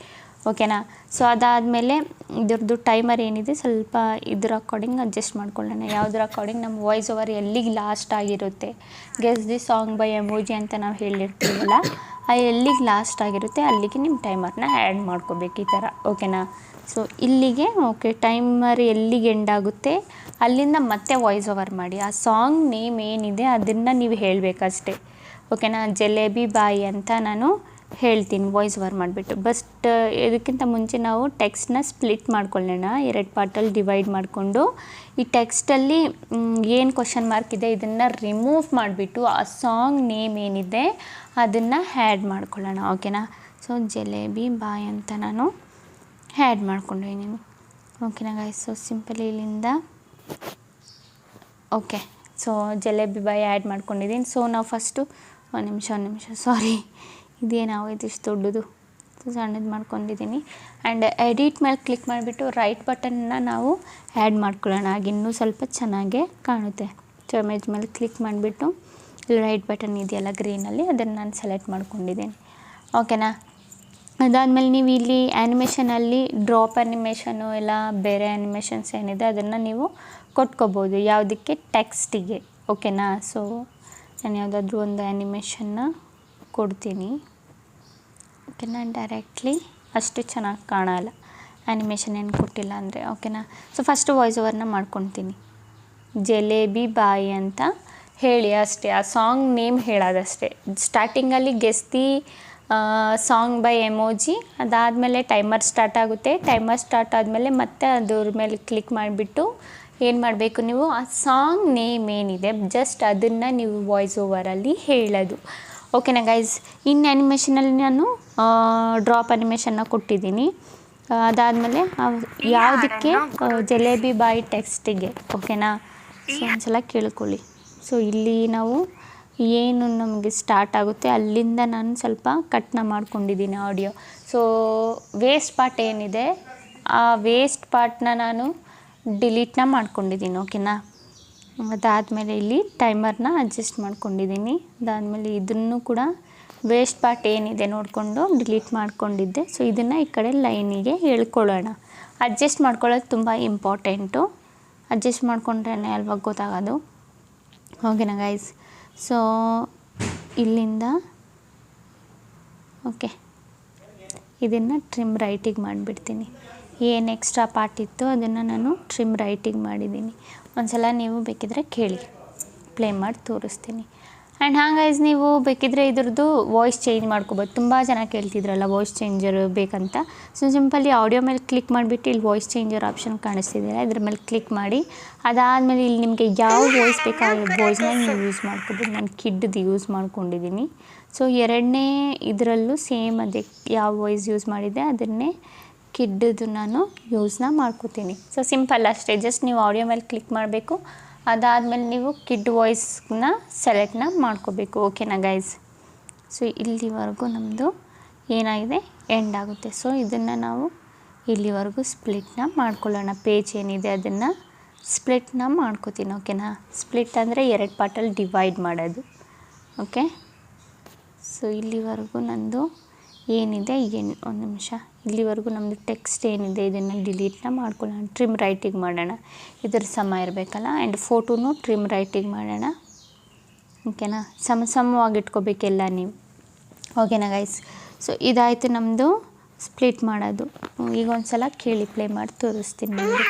ಓಕೆನಾ, ಸೊ ಅದಾದಮೇಲೆ ಇದ್ರದ್ದು ಟೈಮರ್ ಏನಿದೆ ಸ್ವಲ್ಪ ಇದ್ರ ಅಕಾರ್ಡಿಂಗ್ ಅಡ್ಜಸ್ಟ್ ಮಾಡ್ಕೊಳ್ಳೋಣ. ಯಾವುದ್ರ ಅಕಾರ್ಡಿಂಗ್ ನಮ್ಮ ವಾಯ್ಸ್ ಓವರ್ ಎಲ್ಲಿಗೆ ಲಾಸ್ಟ್ ಆಗಿರುತ್ತೆ, guess the song by emoji ಅಂತ ನಾವು ಹೇಳಿರ್ತೀವಲ್ಲ ಎಲ್ಲಿಗೆ ಲಾಸ್ಟ್ ಆಗಿರುತ್ತೆ ಅಲ್ಲಿಗೆ ನಿಮ್ಮ ಟೈಮರ್ನ ಆ್ಯಡ್ ಮಾಡ್ಕೋಬೇಕು ಈ ಥರ, ಓಕೆನಾ. ಸೊ ಇಲ್ಲಿಗೆ ಓಕೆ, ಟೈಮರ್ ಎಲ್ಲಿಗೆ ಎಂಡ್ ಆಗುತ್ತೆ ಅಲ್ಲಿಂದ ಮತ್ತೆ ವಾಯ್ಸ್ ಓವರ್ ಮಾಡಿ. ಆ ಸಾಂಗ್ ನೇಮ್ ಏನಿದೆ ಅದನ್ನು ನೀವು ಹೇಳಬೇಕಷ್ಟೆ, ಓಕೆನಾ. ಜಲೇಬಿ ಬಾಯಿ ಅಂತ ನಾನು ಹೇಳ್ತೀನಿ ವಾಯ್ಸ್ ಓವರ್ ಮಾಡಿಬಿಟ್ಟು. ಬಸ್ಟ್ ಇದಕ್ಕಿಂತ ಮುಂಚೆ ನಾವು ಟೆಕ್ಸ್ಟ್ನ ಸ್ಪ್ಲಿಟ್ ಮಾಡ್ಕೊಳ್ಳೋಣ, 2 ಪಾರ್ಟಲ್ಲಿ ಡಿವೈಡ್ ಮಾಡಿಕೊಂಡು ಈ ಟೆಕ್ಸ್ಟಲ್ಲಿ ಏನು ಕ್ವಶನ್ ಮಾರ್ಕ್ ಇದೆ ಇದನ್ನು ರಿಮೂವ್ ಮಾಡಿಬಿಟ್ಟು ಆ ಸಾಂಗ್ ನೇಮ್ ಏನಿದೆ ಅದನ್ನು ಆ್ಯಡ್ ಮಾಡ್ಕೊಳ್ಳೋಣ, ಓಕೆನಾ. ಸೊ ಜಲೇಬಿ ಬಾಯ್ ಅಂತ ನಾನು ಆ್ಯಡ್ ಮಾಡ್ಕೊಂಡಿದ್ದೀನಿ, ಓಕೆನಾ ಗೈಸ್. ಸೊ ಸಿಂಪಲಿ ಇಲ್ಲಿಂದ ಓಕೆ, ಸೊ ಜಲೇಬಿ ಬಾಯ್ ಆ್ಯಡ್ ಮಾಡ್ಕೊಂಡಿದ್ದೀನಿ. ಸೊ ನಾವು ಫಸ್ಟು ಒಂದು ನಿಮಿಷ ಸಾರಿ, ಇದೇನಾಗೋಯ್ತು ಇಷ್ಟು ದೊಡ್ಡದು, ಸಣ್ಣದು ಮಾಡ್ಕೊಂಡಿದ್ದೀನಿ. ಆ್ಯಂಡ್ ಎಡಿಟ್ ಮೇಲೆ ಕ್ಲಿಕ್ ಮಾಡಿಬಿಟ್ಟು ರೈಟ್ ಬಟನ್ನ ನಾವು ಆ್ಯಡ್ ಮಾಡ್ಕೊಳ್ಳೋಣ, ಆಗ ಇನ್ನೂ ಸ್ವಲ್ಪ ಚೆನ್ನಾಗೇ ಕಾಣುತ್ತೆ. ಸೊ ಇಮೇಜ್ ಮೇಲೆ ಕ್ಲಿಕ್ ಮಾಡಿಬಿಟ್ಟು ಇಲ್ಲಿ ರೈಟ್ ಬಟನ್ ಇದೆಯಲ್ಲ ಗ್ರೀನಲ್ಲಿ, ಅದನ್ನು ನಾನು ಸೆಲೆಕ್ಟ್ ಮಾಡ್ಕೊಂಡಿದ್ದೀನಿ, ಓಕೆನಾ. ಅದಾದಮೇಲೆ ನೀವು ಇಲ್ಲಿ ಆ್ಯನಿಮೇಷನಲ್ಲಿ ಡ್ರಾಪ್ ಆ್ಯನಿಮೇಷನು ಇಲ್ಲ ಬೇರೆ ಆ್ಯನಿಮೇಷನ್ಸ್ ಏನಿದೆ ಅದನ್ನು ನೀವು ಕೊಟ್ಕೋಬೋದು, ಯಾವುದಕ್ಕೆ ಟೆಕ್ಸ್ಟಿಗೆ, ಓಕೆನಾ. ಸೊ ನಾನು ಯಾವುದಾದ್ರೂ ಒಂದು ಆ್ಯನಿಮೇಷನ್ನ ಕೊಡ್ತೀನಿ, ಓಕೆನಾ. ಡೈರೆಕ್ಟ್ಲಿ ಅಷ್ಟು ಚೆನ್ನಾಗಿ ಕಾಣಲ್ಲ ಆ್ಯನಿಮೇಷನ್ ಏನು ಕೊಟ್ಟಿಲ್ಲ ಅಂದರೆ, ಓಕೆನಾ. ಸೊ ಫಸ್ಟು ವಾಯ್ಸ್ ಓವರ್ನ ಮಾಡ್ಕೊತೀನಿ. ಜಲೇಬಿ ಬಾಯಿ ಅಂತ ಹೇಳಿ ಅಷ್ಟೇ, ಆ ಸಾಂಗ್ ನೇಮ್ ಹೇಳೋದಷ್ಟೇ. ಸ್ಟಾರ್ಟಿಂಗಲ್ಲಿ ಗೆಸ್ತಿ ಸಾಂಗ್ ಬೈ ಎಮೋಜಿ, ಅದಾದಮೇಲೆ ಟೈಮರ್ ಸ್ಟಾರ್ಟ್ ಆಗುತ್ತೆ. ಟೈಮರ್ ಸ್ಟಾರ್ಟ್ ಆದಮೇಲೆ ಮತ್ತೆ ಅದ್ರ ಮೇಲೆ ಕ್ಲಿಕ್ ಮಾಡಿಬಿಟ್ಟು ಏನು ಮಾಡಬೇಕು ನೀವು, ಆ ಸಾಂಗ್ ನೇಮ್ ಏನಿದೆ ಜಸ್ಟ್ ಅದನ್ನು ನೀವು ವಾಯ್ಸ್ ಓವರಲ್ಲಿ ಹೇಳೋದು, ಓಕೆನಾ ಗೈಸ್. ಇನ್ನು ಆ್ಯನಿಮೇಷನಲ್ಲಿ ನಾನು ಡ್ರಾಪ್ ಆ್ಯನಿಮೇಷನ್ನ ಕೊಟ್ಟಿದ್ದೀನಿ. ಅದಾದಮೇಲೆ ಯಾವುದಕ್ಕೆ ಜಲೇಬಿ ಬಾಯಿ ಟೆಕ್ಸ್ಟಿಗೆ, ಓಕೆನಾ. ಸೊ ಒಂದ್ಸಲ ಕೇಳ್ಕೊಳ್ಳಿ. ಸೊ ಇಲ್ಲಿ ನಾವು ಏನು ನಮಗೆ ಸ್ಟಾರ್ಟ್ ಆಗುತ್ತೆ ಅಲ್ಲಿಂದ ನಾನು ಸ್ವಲ್ಪ ಕಟ್ನ ಮಾಡ್ಕೊಂಡಿದ್ದೀನಿ ಆಡಿಯೋ. ಸೊ ವೇಸ್ಟ್ ಪಾರ್ಟ್ ಏನಿದೆ ಆ ವೇಸ್ಟ್ ಪಾರ್ಟ್ನ ನಾನು ಡಿಲೀಟ್ನ ಮಾಡ್ಕೊಂಡಿದ್ದೀನಿ, ಓಕೆನಾ. ಅದಾದಮೇಲೆ ಇಲ್ಲಿ ಟೈಮರ್ನ ಅಡ್ಜಸ್ಟ್ ಮಾಡ್ಕೊಂಡಿದ್ದೀನಿ. ಅದಾದಮೇಲೆ ಇದನ್ನು ಕೂಡ ವೇಸ್ಟ್ ಪಾರ್ಟ್ ಏನಿದೆ ನೋಡಿಕೊಂಡು ಡಿಲೀಟ್ ಮಾಡ್ಕೊಂಡಿದ್ದೆ. ಸೊ ಇದನ್ನು ಈ ಕಡೆ ಲೈನಿಗೆ ಹೇಳ್ಕೊಳ್ಳೋಣ. ಅಡ್ಜಸ್ಟ್ ಮಾಡ್ಕೊಳ್ಳೋದು ತುಂಬ ಇಂಪಾರ್ಟೆಂಟು, ಅಡ್ಜಸ್ಟ್ ಮಾಡ್ಕೊಂಡ್ರೇ ಅಲ್ವಾ ಗೊತ್ತಾಗೋದು, ಓಕೆನಾ ಗೈಸ್. ಸೊ ಇಲ್ಲಿಂದ ಓಕೆ, ಇದನ್ನು ಟ್ರಿಮ್ ರೈಟಿಗೆ ಮಾಡಿಬಿಡ್ತೀನಿ. ಏನು ಎಕ್ಸ್ಟ್ರಾ ಪಾರ್ಟ್ ಇತ್ತು ಅದನ್ನು ನಾನು ಟ್ರಿಮ್ ರೈಟಿಗೆ ಮಾಡಿದ್ದೀನಿ. ಒಂದ್ಸಲ ನೀವು ಬೇಕಿದ್ರೆ ಕೇಳಿ, ಪ್ಲೇ ಮಾಡಿ ತೋರಿಸ್ತೀನಿ. ಆ್ಯಂಡ್ ಗೈಸ್ ನೀವು ಬೇಕಿದ್ರೆ ಇದ್ರದ್ದು ವಾಯ್ಸ್ ಚೇಂಜ್ ಮಾಡ್ಕೋಬೋದು. ತುಂಬ ಜನ ಕೇಳ್ತಿದ್ರಲ್ಲ ವಾಯ್ಸ್ ಚೇಂಜರ್ ಬೇಕಂತ. ಸೊ ಸಿಂಪಲಿ ಆಡಿಯೋ ಮೇಲೆ ಕ್ಲಿಕ್ ಮಾಡಿಬಿಟ್ಟು ಇಲ್ಲಿ ವಾಯ್ಸ್ ಚೇಂಜರ್ ಆಪ್ಷನ್ ಕಾಣಿಸ್ತಿದ್ದೀರಾ, ಇದ್ರ ಮೇಲೆ ಕ್ಲಿಕ್ ಮಾಡಿ. ಅದಾದಮೇಲೆ ಇಲ್ಲಿ ನಿಮಗೆ ಯಾವ ವಾಯ್ಸ್ ಬೇಕಾದ ವಾಯ್ಸ್ನ ನೀವು ಯೂಸ್ ಮಾಡ್ಕೋಬೋದು. ನಾನು ಕಿಡ್ದು ಯೂಸ್ ಮಾಡ್ಕೊಂಡಿದ್ದೀನಿ. ಸೊ ಎರಡನೇ ಇದರಲ್ಲೂ ಸೇಮ್ ಅದೇ ಯಾವ ವಾಯ್ಸ್ ಯೂಸ್ ಮಾಡಿದೆ ಅದನ್ನೇ ಕಿಡ್ದು ನಾನು ಯೂಸ್ನ ಮಾಡ್ಕೋತೀನಿ. ಸೊ ಸಿಂಪಲ್ ಅಷ್ಟೇ, ಜಸ್ಟ್ ನೀವು ಆಡಿಯೋ ಮೇಲೆ ಕ್ಲಿಕ್ ಮಾಡಬೇಕು. ಅದಾದಮೇಲೆ ನೀವು ಕಿಡ್ ವಾಯ್ಸ್ನ ಸೆಲೆಕ್ಟ್ನ ಮಾಡ್ಕೋಬೇಕು, ಓಕೆನಾ ಗೈಸ್. ಸೊ ಇಲ್ಲಿವರೆಗೂ ನಮ್ಮದು ಏನಾಗಿದೆ ಎಂಡ್ ಆಗುತ್ತೆ. ಸೊ ಇದನ್ನು ನಾವು ಇಲ್ಲಿವರೆಗೂ ಸ್ಪ್ಲಿಟ್ನ ಮಾಡ್ಕೊಳ್ಳೋಣ. ಪೇಜ್ ಏನಿದೆ ಅದನ್ನು ಸ್ಪ್ಲಿಟ್ನ ಮಾಡ್ಕೋತೀನಿ, ಓಕೆನಾ. ಸ್ಪ್ಲಿಟ್ ಅಂದರೆ 2 ಪಾರ್ಟಲ್ಲಿ ಡಿವೈಡ್ ಮಾಡೋದು, ಓಕೆ. ಸೊ ಇಲ್ಲಿವರೆಗೂ ನಂದು ಏನಿದೆ ಒಂದು ನಿಮಿಷ, ಇಲ್ಲಿವರೆಗೂ ನಮ್ಮದು ಟೆಕ್ಸ್ಟ್ ಏನಿದೆ ಇದನ್ನು ಡಿಲೀಟ್ನ ಮಾಡ್ಕೊಳ್ಳೋಣ. ಟ್ರಿಮ್ ರೈಟಿಗೆ ಮಾಡೋಣ, ಇದ್ರ ಸಮ ಇರಬೇಕಲ್ಲ. ಆ್ಯಂಡ್ ಫೋಟೋನು ಟ್ರಿಮ್ ರೈಟಿಗೆ ಮಾಡೋಣ, ಓಕೆನಾ. ಸಮವಾಗಿ ಇಟ್ಕೋಬೇಕೆಲ್ಲ ನೀವು, ಓಕೆನಾ ಗೈಸ್. ಸೊ ಇದಾಯಿತು ನಮ್ಮದು ಸ್ಪ್ಲಿಟ್ ಮಾಡೋದು. ಈಗ ಒಂದು ಸಲ ಕೇಳಿ ಪ್ಲೇ ಮಾಡಿ ತೋರಿಸ್ತೀನಿ ನಿಮಗೆ.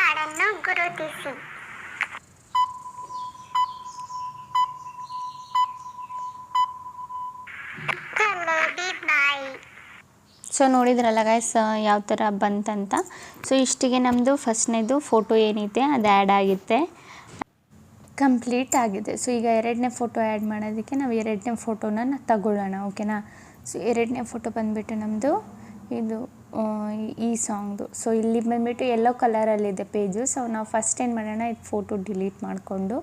ಸೊ ನೋಡಿದ್ರಲ್ಲ ಗೈಸ್ ಯಾವ ಥರ ಬಂತಂತ. ಸೊ ಇಷ್ಟಿಗೆ ನಮ್ಮದು ಫಸ್ಟ್ನೇದು ಫೋಟೋ ಏನಿದೆ ಅದು ಆ್ಯಡ್ ಆಗುತ್ತೆ, ಕಂಪ್ಲೀಟ್ ಆಗಿದೆ. ಸೊ ಈಗ 2ನೇ ಫೋಟೋ ಆ್ಯಡ್ ಮಾಡೋದಕ್ಕೆ ನಾವು 2ನೇ ಫೋಟೋನ ತಗೊಳ್ಳೋಣ, ಓಕೆನಾ. ಸೊ 2ನೇ ಫೋಟೋ ಬಂದುಬಿಟ್ಟು ನಮ್ಮದು ಇದು ಈ ಸಾಂಗ್ದು. ಸೊ ಇಲ್ಲಿ ಬಂದುಬಿಟ್ಟು ಯೆಲ್ಲೋ ಕಲರಲ್ಲಿದೆ ಪೇಜು. ಸೊ ನಾವು ಫಸ್ಟ್ ಏನು ಮಾಡೋಣ, ಇದು ಫೋಟೋ ಡಿಲೀಟ್ ಮಾಡಿಕೊಂಡು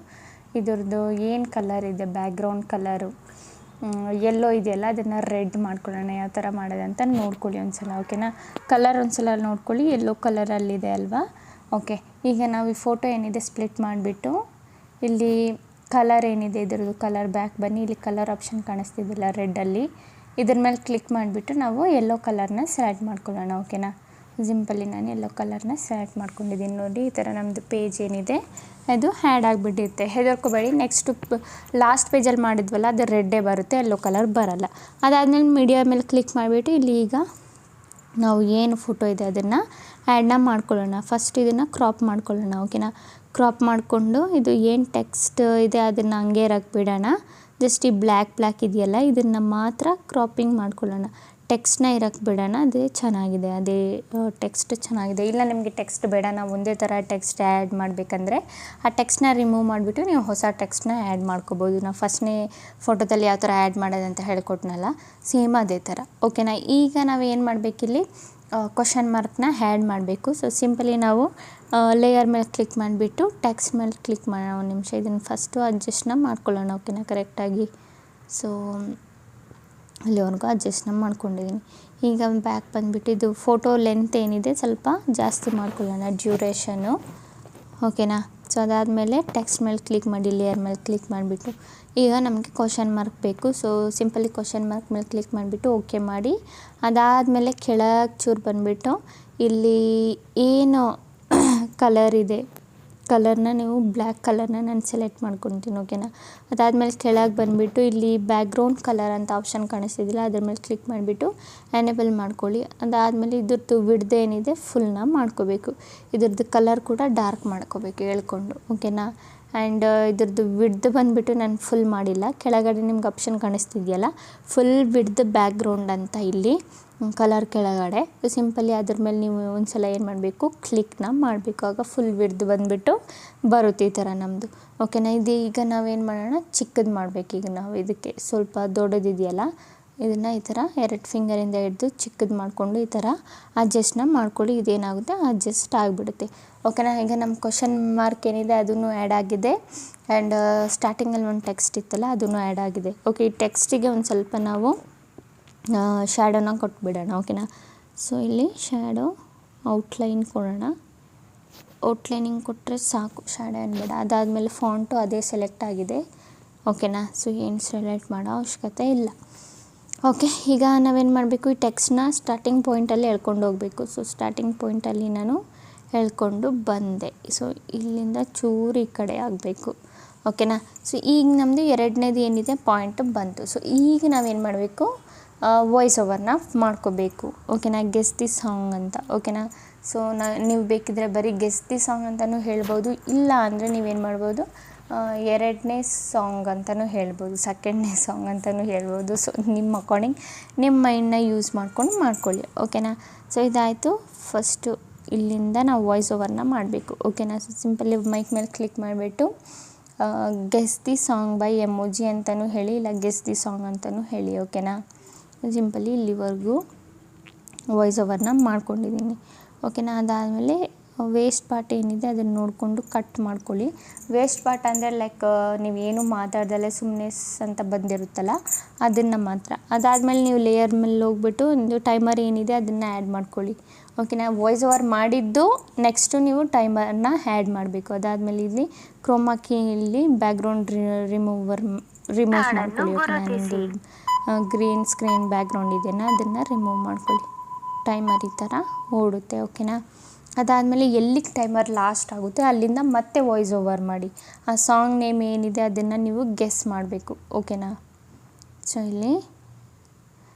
ಇದ್ರದ್ದು ಏನು ಕಲರ್ ಇದೆ ಬ್ಯಾಕ್ಗ್ರೌಂಡ್ ಕಲರು ಯೆಲ್ಲೋ ಇದೆಯಲ್ಲ ಅದನ್ನು ರೆಡ್ ಮಾಡ್ಕೊಳ್ಳೋಣ. ಯಾವ ಥರ ಮಾಡೋದಂತ ನೋಡ್ಕೊಳ್ಳಿ ಒಂದು ಸಲ, ಓಕೆನಾ. ಕಲರ್ ಒಂದು ಸಲ ನೋಡ್ಕೊಳ್ಳಿ, ಯೆಲ್ಲೋ ಕಲರಲ್ಲಿದೆ ಅಲ್ವಾ, ಓಕೆ. ಈಗ ನಾವು ಈ ಫೋಟೋ ಏನಿದೆ ಸ್ಪ್ಲಿಟ್ ಮಾಡಿಬಿಟ್ಟು ಇಲ್ಲಿ ಕಲರ್ ಏನಿದೆ ಇದ್ರದ್ದು ಕಲರ್ ಬ್ಯಾಕ್ ಬನ್ನಿ. ಇಲ್ಲಿ ಕಲರ್ ಆಪ್ಷನ್ ಕಾಣಿಸ್ತಿದ್ದಿಲ್ಲ ರೆಡ್ಡಲ್ಲಿ, ಇದ್ರ ಮೇಲೆ ಕ್ಲಿಕ್ ಮಾಡಿಬಿಟ್ಟು ನಾವು ಯೆಲ್ಲೋ ಕಲರ್ನ ಸೆಲೆಕ್ಟ್ ಮಾಡ್ಕೊಳ್ಳೋಣ, ಓಕೆನಾ. ಸಿಂಪಲಿ ನಾನು ಯೆಲ್ಲೋ ಕಲರ್ನ ಸೆಲೆಕ್ಟ್ ಮಾಡ್ಕೊಂಡಿದ್ದೀನಿ ನೋಡಿ. ಈ ಥರ ನಮ್ಮದು ಪೇಜ್ ಏನಿದೆ ಅದು ಹ್ಯಾಡ್ ಆಗಿಬಿಟ್ಟಿರುತ್ತೆ. ಹೆದರ್ಕೋಬೇಡಿ. ನೆಕ್ಸ್ಟು ಲಾಸ್ಟ್ ಪೇಜಲ್ಲಿ ಮಾಡಿದ್ವಲ್ಲ ಅದು ರೆಡ್ಡೇ ಬರುತ್ತೆ, ಯೆಲ್ಲೋ ಕಲರ್ ಬರೋಲ್ಲ. ಅದಾದಮೇಲೆ ಮೀಡಿಯಾ ಮೇಲೆ ಕ್ಲಿಕ್ ಮಾಡಿಬಿಟ್ಟು ಇಲ್ಲಿ ಈಗ ನಾವು ಏನು ಫೋಟೋ ಇದೆ ಅದನ್ನು ಆ್ಯಡ್ನ ಮಾಡ್ಕೊಳ್ಳೋಣ. ಫಸ್ಟ್ ಇದನ್ನು ಕ್ರಾಪ್ ಮಾಡ್ಕೊಳ್ಳೋಣ. ಓಕೆನಾ, ಕ್ರಾಪ್ ಮಾಡಿಕೊಂಡು ಇದು ಏನು ಟೆಕ್ಸ್ಟ್ ಇದೆ ಅದನ್ನು ಹಂಗೆ ಇರಕ್ಕೆ ಬಿಡೋಣ. ಜಸ್ಟ್ ಈ ಬ್ಲ್ಯಾಕ್ ಇದೆಯಲ್ಲ ಇದನ್ನು ಮಾತ್ರ ಕ್ರಾಪಿಂಗ್ ಮಾಡ್ಕೊಳ್ಳೋಣ. ಟೆಕ್ಸ್ಟ್ನ ಇರಕ್ಕೆ ಬಿಡೋಣ. ಅದೇ ಚೆನ್ನಾಗಿದೆ, ಅದೇ ಟೆಕ್ಸ್ಟ್ ಚೆನ್ನಾಗಿದೆ. ಇಲ್ಲ ನಿಮಗೆ ಟೆಕ್ಸ್ಟ್ ಬೇಡ, ನಾವು ಒಂದೇ ಥರ ಟೆಕ್ಸ್ಟ್ ಆ್ಯಡ್ ಮಾಡಬೇಕಂದ್ರೆ ಆ ಟೆಕ್ಸ್ಟ್ನ ರಿಮೂವ್ ಮಾಡಿಬಿಟ್ಟು ನೀವು ಹೊಸ ಟೆಕ್ಸ್ಟ್ನ ಆ್ಯಡ್ ಮಾಡ್ಕೋಬೋದು. ನಾವು ಫಸ್ಟ್ನೇ ಫೋಟೋದಲ್ಲಿ ಯಾವ ಥರ ಆ್ಯಡ್ ಮಾಡೋದಂತ ಹೇಳ್ಕೊಟ್ನಲ್ಲ, ಸೇಮ್ ಅದೇ ಥರ. ಓಕೆನಾ, ಈಗ ನಾವು ಏನು ಮಾಡಬೇಕಿಲ್ಲಿ ಕ್ವಶನ್ ಮಾರ್ಕ್ನ ಆ್ಯಡ್ ಮಾಡಬೇಕು. ಸೊ ಸಿಂಪಲಿ ನಾವು ಲೇಯರ್ ಮೇಲೆ ಕ್ಲಿಕ್ ಮಾಡಿಬಿಟ್ಟು ಟೆಕ್ಸ್ಟ್ ಮೇಲೆ ಕ್ಲಿಕ್ ಮಾಡೋಣ. ಒಂದು ನಿಮಿಷ ಇದನ್ನು ಫಸ್ಟು ಅಡ್ಜಸ್ಟ್ನ ಮಾಡ್ಕೊಳ್ಳೋಣ. ಓಕೆನಾ, ಕರೆಕ್ಟಾಗಿ. ಸೊ ಅಲ್ಲಿವರೆಗೂ ಅಡ್ಜಸ್ಟ್ನ ಮಾಡ್ಕೊಂಡಿದ್ದೀನಿ. ಈಗ ಬ್ಯಾಕ್ ಬಂದುಬಿಟ್ಟು ಇದು ಫೋಟೋ ಲೆಂತ್ ಏನಿದೆ ಸ್ವಲ್ಪ ಜಾಸ್ತಿ ಮಾಡ್ಕೊಳ್ಳೋಣ, ಡ್ಯೂರೇಷನು. ಓಕೆನಾ, ಸೊ ಅದಾದಮೇಲೆ ಟೆಕ್ಸ್ಟ್ ಮೇಲೆ ಕ್ಲಿಕ್ ಮಾಡಿ, ಲೇಯರ್ ಮೇಲೆ ಕ್ಲಿಕ್ ಮಾಡಿಬಿಟ್ಟು ಈಗ ನಮಗೆ ಕ್ವಶನ್ ಮಾರ್ಕ್ ಬೇಕು. ಸೊ ಸಿಂಪಲಿ ಕ್ವಶನ್ ಮಾರ್ಕ್ ಮೇಲೆ ಕ್ಲಿಕ್ ಮಾಡಿಬಿಟ್ಟು ಓಕೆ ಮಾಡಿ. ಅದಾದಮೇಲೆ ಕೆಳಗೆ ಚೂರು ಬಂದುಬಿಟ್ಟು ಇಲ್ಲಿ ಏನು ಕಲರ್ ಇದೆ ಕಲರ್ನ ನೀವು ಬ್ಲ್ಯಾಕ್ ಕಲರ್ನ ನಾನು ಸೆಲೆಕ್ಟ್ ಮಾಡ್ಕೊತೀನಿ. ಓಕೆನಾ, ಅದಾದಮೇಲೆ ಕೆಳಗೆ ಬಂದುಬಿಟ್ಟು ಇಲ್ಲಿ ಬ್ಯಾಕ್ಗ್ರೌಂಡ್ ಕಲರ್ ಅಂತ ಆಪ್ಷನ್ ಕಾಣಿಸ್ತಿದ್ದಿಲ್ಲ, ಅದ್ರ ಮೇಲೆ ಕ್ಲಿಕ್ ಮಾಡಿಬಿಟ್ಟು ಎನೇಬಲ್ ಮಾಡ್ಕೊಳ್ಳಿ. ಅದಾದಮೇಲೆ ಇದ್ರದ್ದು ವಿಡ್ತ್ ಏನಿದೆ ಫುಲ್ನ ಮಾಡ್ಕೋಬೇಕು. ಇದ್ರದ್ದು ಕಲರ್ ಕೂಡ ಡಾರ್ಕ್ ಮಾಡ್ಕೋಬೇಕು ಹೇಳ್ಕೊಂಡು. ಓಕೆನಾ, ಆ್ಯಂಡ್ ಇದ್ರದ್ದು ವಿಡ್ತ್ ಬಂದುಬಿಟ್ಟು ನಾನು ಫುಲ್ ಮಾಡಿಲ್ಲ. ಕೆಳಗಡೆ ನಿಮ್ಗೆ ಆಪ್ಷನ್ ಕಾಣಿಸ್ತಿದೆಯಲ್ಲ ಫುಲ್ ವಿಡ್ತ್ ಬ್ಯಾಕ್ಗ್ರೌಂಡ್ ಅಂತ ಇಲ್ಲಿ ಕಲರ್ ಕೆಳಗಡೆ. ಸಿಂಪಲಿ ಅದ್ರ ಮೇಲೆ ನೀವು ಒಂದು ಸಲ ಏನು ಮಾಡಬೇಕು, ಕ್ಲಿಕ್ನ ಮಾಡಬೇಕು. ಆಗ ಫುಲ್ ವಿಡ್ತ್ ಬಂದುಬಿಟ್ಟು ಬರುತ್ತೆ ಈ ಥರ ನಮ್ಮದು. ಓಕೆನಾ, ಇದು ಈಗ ನಾವೇನು ಮಾಡೋಣ, ಚಿಕ್ಕದು ಮಾಡಬೇಕು. ಈಗ ನಾವು ಇದಕ್ಕೆ ಸ್ವಲ್ಪ ದೊಡ್ಡದಿದೆಯಲ್ಲ ಇದನ್ನು ಈ ಥರ 2 ಫಿಂಗರಿಂದ ಹಿಡಿದು ಚಿಕ್ಕದು ಮಾಡಿಕೊಂಡು ಈ ಥರ ಅಡ್ಜಸ್ಟ್ನ ಮಾಡ್ಕೊಳ್ಳಿ. ಇದೇನಾಗುತ್ತೆ ಅಡ್ಜಸ್ಟ್ ಆಗಿಬಿಡುತ್ತೆ. ಓಕೆನಾ, ಈಗ ನಮ್ಮ ಕ್ವಶನ್ ಮಾರ್ಕ್ ಏನಿದೆ ಅದೂ ಆ್ಯಡ್ ಆಗಿದೆ. ಆ್ಯಂಡ್ ಸ್ಟಾರ್ಟಿಂಗಲ್ಲಿ ಒಂದು ಟೆಕ್ಸ್ಟ್ ಇತ್ತಲ್ಲ ಅದೂ ಆ್ಯಡ್ ಆಗಿದೆ. ಓಕೆ, ಈ ಟೆಕ್ಸ್ಟಿಗೆ ಒಂದು ಸ್ವಲ್ಪ ನಾವು ಶ್ಯಾಡೋನ ಕೊಟ್ಬಿಡೋಣ. ಓಕೆನಾ, ಸೊ ಇಲ್ಲಿ ಶ್ಯಾಡೋ ಔಟ್ಲೈನ್ ಕೊಡೋಣ. ಔಟ್ಲೈನಿಂಗ್ ಕೊಟ್ಟರೆ ಸಾಕು, ಶ್ಯಾಡೋ ಏನ್ಬೇಡ. ಅದಾದಮೇಲೆ ಫಾಂಟು ಅದೇ ಸೆಲೆಕ್ಟ್ ಆಗಿದೆ. ಓಕೆನಾ, ಸೊ ಏನು ಸೆಲೆಕ್ಟ್ ಮಾಡೋ ಅವಶ್ಯಕತೆ ಇಲ್ಲ. ಓಕೆ, ಈಗ ನಾವೇನು ಮಾಡಬೇಕು, ಈ ಟೆಕ್ಸ್ಟ್ನ ಸ್ಟಾರ್ಟಿಂಗ್ ಪಾಯಿಂಟಲ್ಲಿ ಎಳ್ಕೊಂಡು ಹೋಗಬೇಕು. ಸೊ ಸ್ಟಾರ್ಟಿಂಗ್ ಪಾಯಿಂಟಲ್ಲಿ ನಾನು ಎಳ್ಕೊಂಡು ಬಂದೆ. ಸೊ ಇಲ್ಲಿಂದ ಚೂರು ಈ ಕಡೆ ಆಗಬೇಕು. ಓಕೆನಾ, ಸೊ ಈಗ ನಮ್ಮದು ಎರಡನೇದು ಏನಿದೆ ಪಾಯಿಂಟ್ ಬಂತು. ಸೊ ಈಗ ನಾವೇನು ಮಾಡಬೇಕು, ವಾಯ್ಸ್ ಓವರ್ನ ಮಾಡ್ಕೋಬೇಕು. ಓಕೆನಾ, ಗೆಸ್ ದಿ ಸಾಂಗ್ ಅಂತ. ಓಕೆನಾ, ಸೊ ನೀವು ಬೇಕಿದ್ರೆ ಬರೀ ಗೆಸ್ ದಿ ಸಾಂಗ್ ಅಂತಲೂ ಹೇಳ್ಬೋದು, ಇಲ್ಲ ಅಂದರೆ ನೀವೇನು ಮಾಡ್ಬೋದು, 2ನೇ ಸಾಂಗ್ ಅಂತಲೂ ಹೇಳ್ಬೋದು, 2ನೇ ಸಾಂಗ್ ಅಂತಲೂ ಹೇಳ್ಬೋದು. ಸೊ ನಿಮ್ಮ ಅಕಾರ್ಡಿಂಗ್ ನಿಮ್ಮ ಮೈಂಡನ್ನ ಯೂಸ್ ಮಾಡ್ಕೊಂಡು ಮಾಡ್ಕೊಳ್ಳಿ. ಓಕೆನಾ, ಸೊ ಇದಾಯಿತು. ಫಸ್ಟು ಇಲ್ಲಿಂದ ನಾವು ವಾಯ್ಸ್ ಓವರ್ನ ಮಾಡಬೇಕು. ಓಕೆನಾ, ಸೊ ಸಿಂಪಲಿ ಮೈಕ್ ಮೇಲೆ ಕ್ಲಿಕ್ ಮಾಡಿಬಿಟ್ಟು guess the song by emoji ಅಂತಲೂ ಹೇಳಿ, ಇಲ್ಲ ಗೆಸ್ ದಿ ಸಾಂಗ್ ಅಂತಲೂ ಹೇಳಿ. ಓಕೆನಾ, ಸಿಂಪಲಿ ಇಲ್ಲಿವರೆಗೂ ವಾಯ್ಸ್ ಓವರ್ನ ಮಾಡ್ಕೊಂಡಿದ್ದೀನಿ. ಓಕೆನಾ, ಅದಾದಮೇಲೆ ವೇಸ್ಟ್ ಪಾರ್ಟ್ ಏನಿದೆ ಅದನ್ನು ನೋಡಿಕೊಂಡು ಕಟ್ ಮಾಡ್ಕೊಳ್ಳಿ. ವೇಸ್ಟ್ ಪಾರ್ಟ್ ಅಂದರೆ ಲೈಕ್ ನೀವೇನು ಮಾತಾಡ್ದಲ್ಲೇ ಸುಮ್ಮನೆ ಅಂತ ಬಂದಿರುತ್ತಲ್ಲ ಅದನ್ನು ಮಾತ್ರ. ಅದಾದಮೇಲೆ ನೀವು ಲೇಯರ್ ಮೇಲೆ ಹೋಗ್ಬಿಟ್ಟು ಒಂದು ಟೈಮರ್ ಏನಿದೆ ಅದನ್ನು ಆ್ಯಡ್ ಮಾಡ್ಕೊಳ್ಳಿ. ಓಕೆನಾ, ವಾಯ್ಸ್ ಓವರ್ ಮಾಡಿದ್ದು ನೆಕ್ಸ್ಟು ನೀವು ಟೈಮರ್ನ ಆ್ಯಡ್ ಮಾಡಬೇಕು. ಅದಾದಮೇಲೆ ಇಲ್ಲಿ ಕ್ರೋಮಾ ಕೀಯಲ್ಲಿ ಬ್ಯಾಕ್ಗ್ರೌಂಡ್ ರಿಮೂವ್ ಮಾಡ್ಕೊಳ್ಳಿ. ಓಕೆನಾ, ನಿಮ್ಮದು ಗ್ರೀನ್ ಸ್ಕ್ರೀನ್ ಬ್ಯಾಕ್ಗ್ರೌಂಡ್ ಇದೆಯಾ ಅದನ್ನು ರಿಮೂವ್ ಮಾಡ್ಕೊಳ್ಳಿ. ಟೈಮರ್ ಈ ಥರ ಓಡುತ್ತೆ. ಓಕೆನಾ, ಅದಾದಮೇಲೆ ಎಲ್ಲಿಗೆ ಟೈಮರ್ ಲಾಸ್ಟ್ ಆಗುತ್ತೆ ಅಲ್ಲಿಂದ ಮತ್ತೆ ವಾಯ್ಸ್ ಓವರ್ ಮಾಡಿ. ಆ ಸಾಂಗ್ ನೇಮ್ ಏನಿದೆ ಅದನ್ನು ನೀವು ಗೆಸ್ ಮಾಡಬೇಕು. ಓಕೆನಾ, ಸೊ ಇಲ್ಲಿ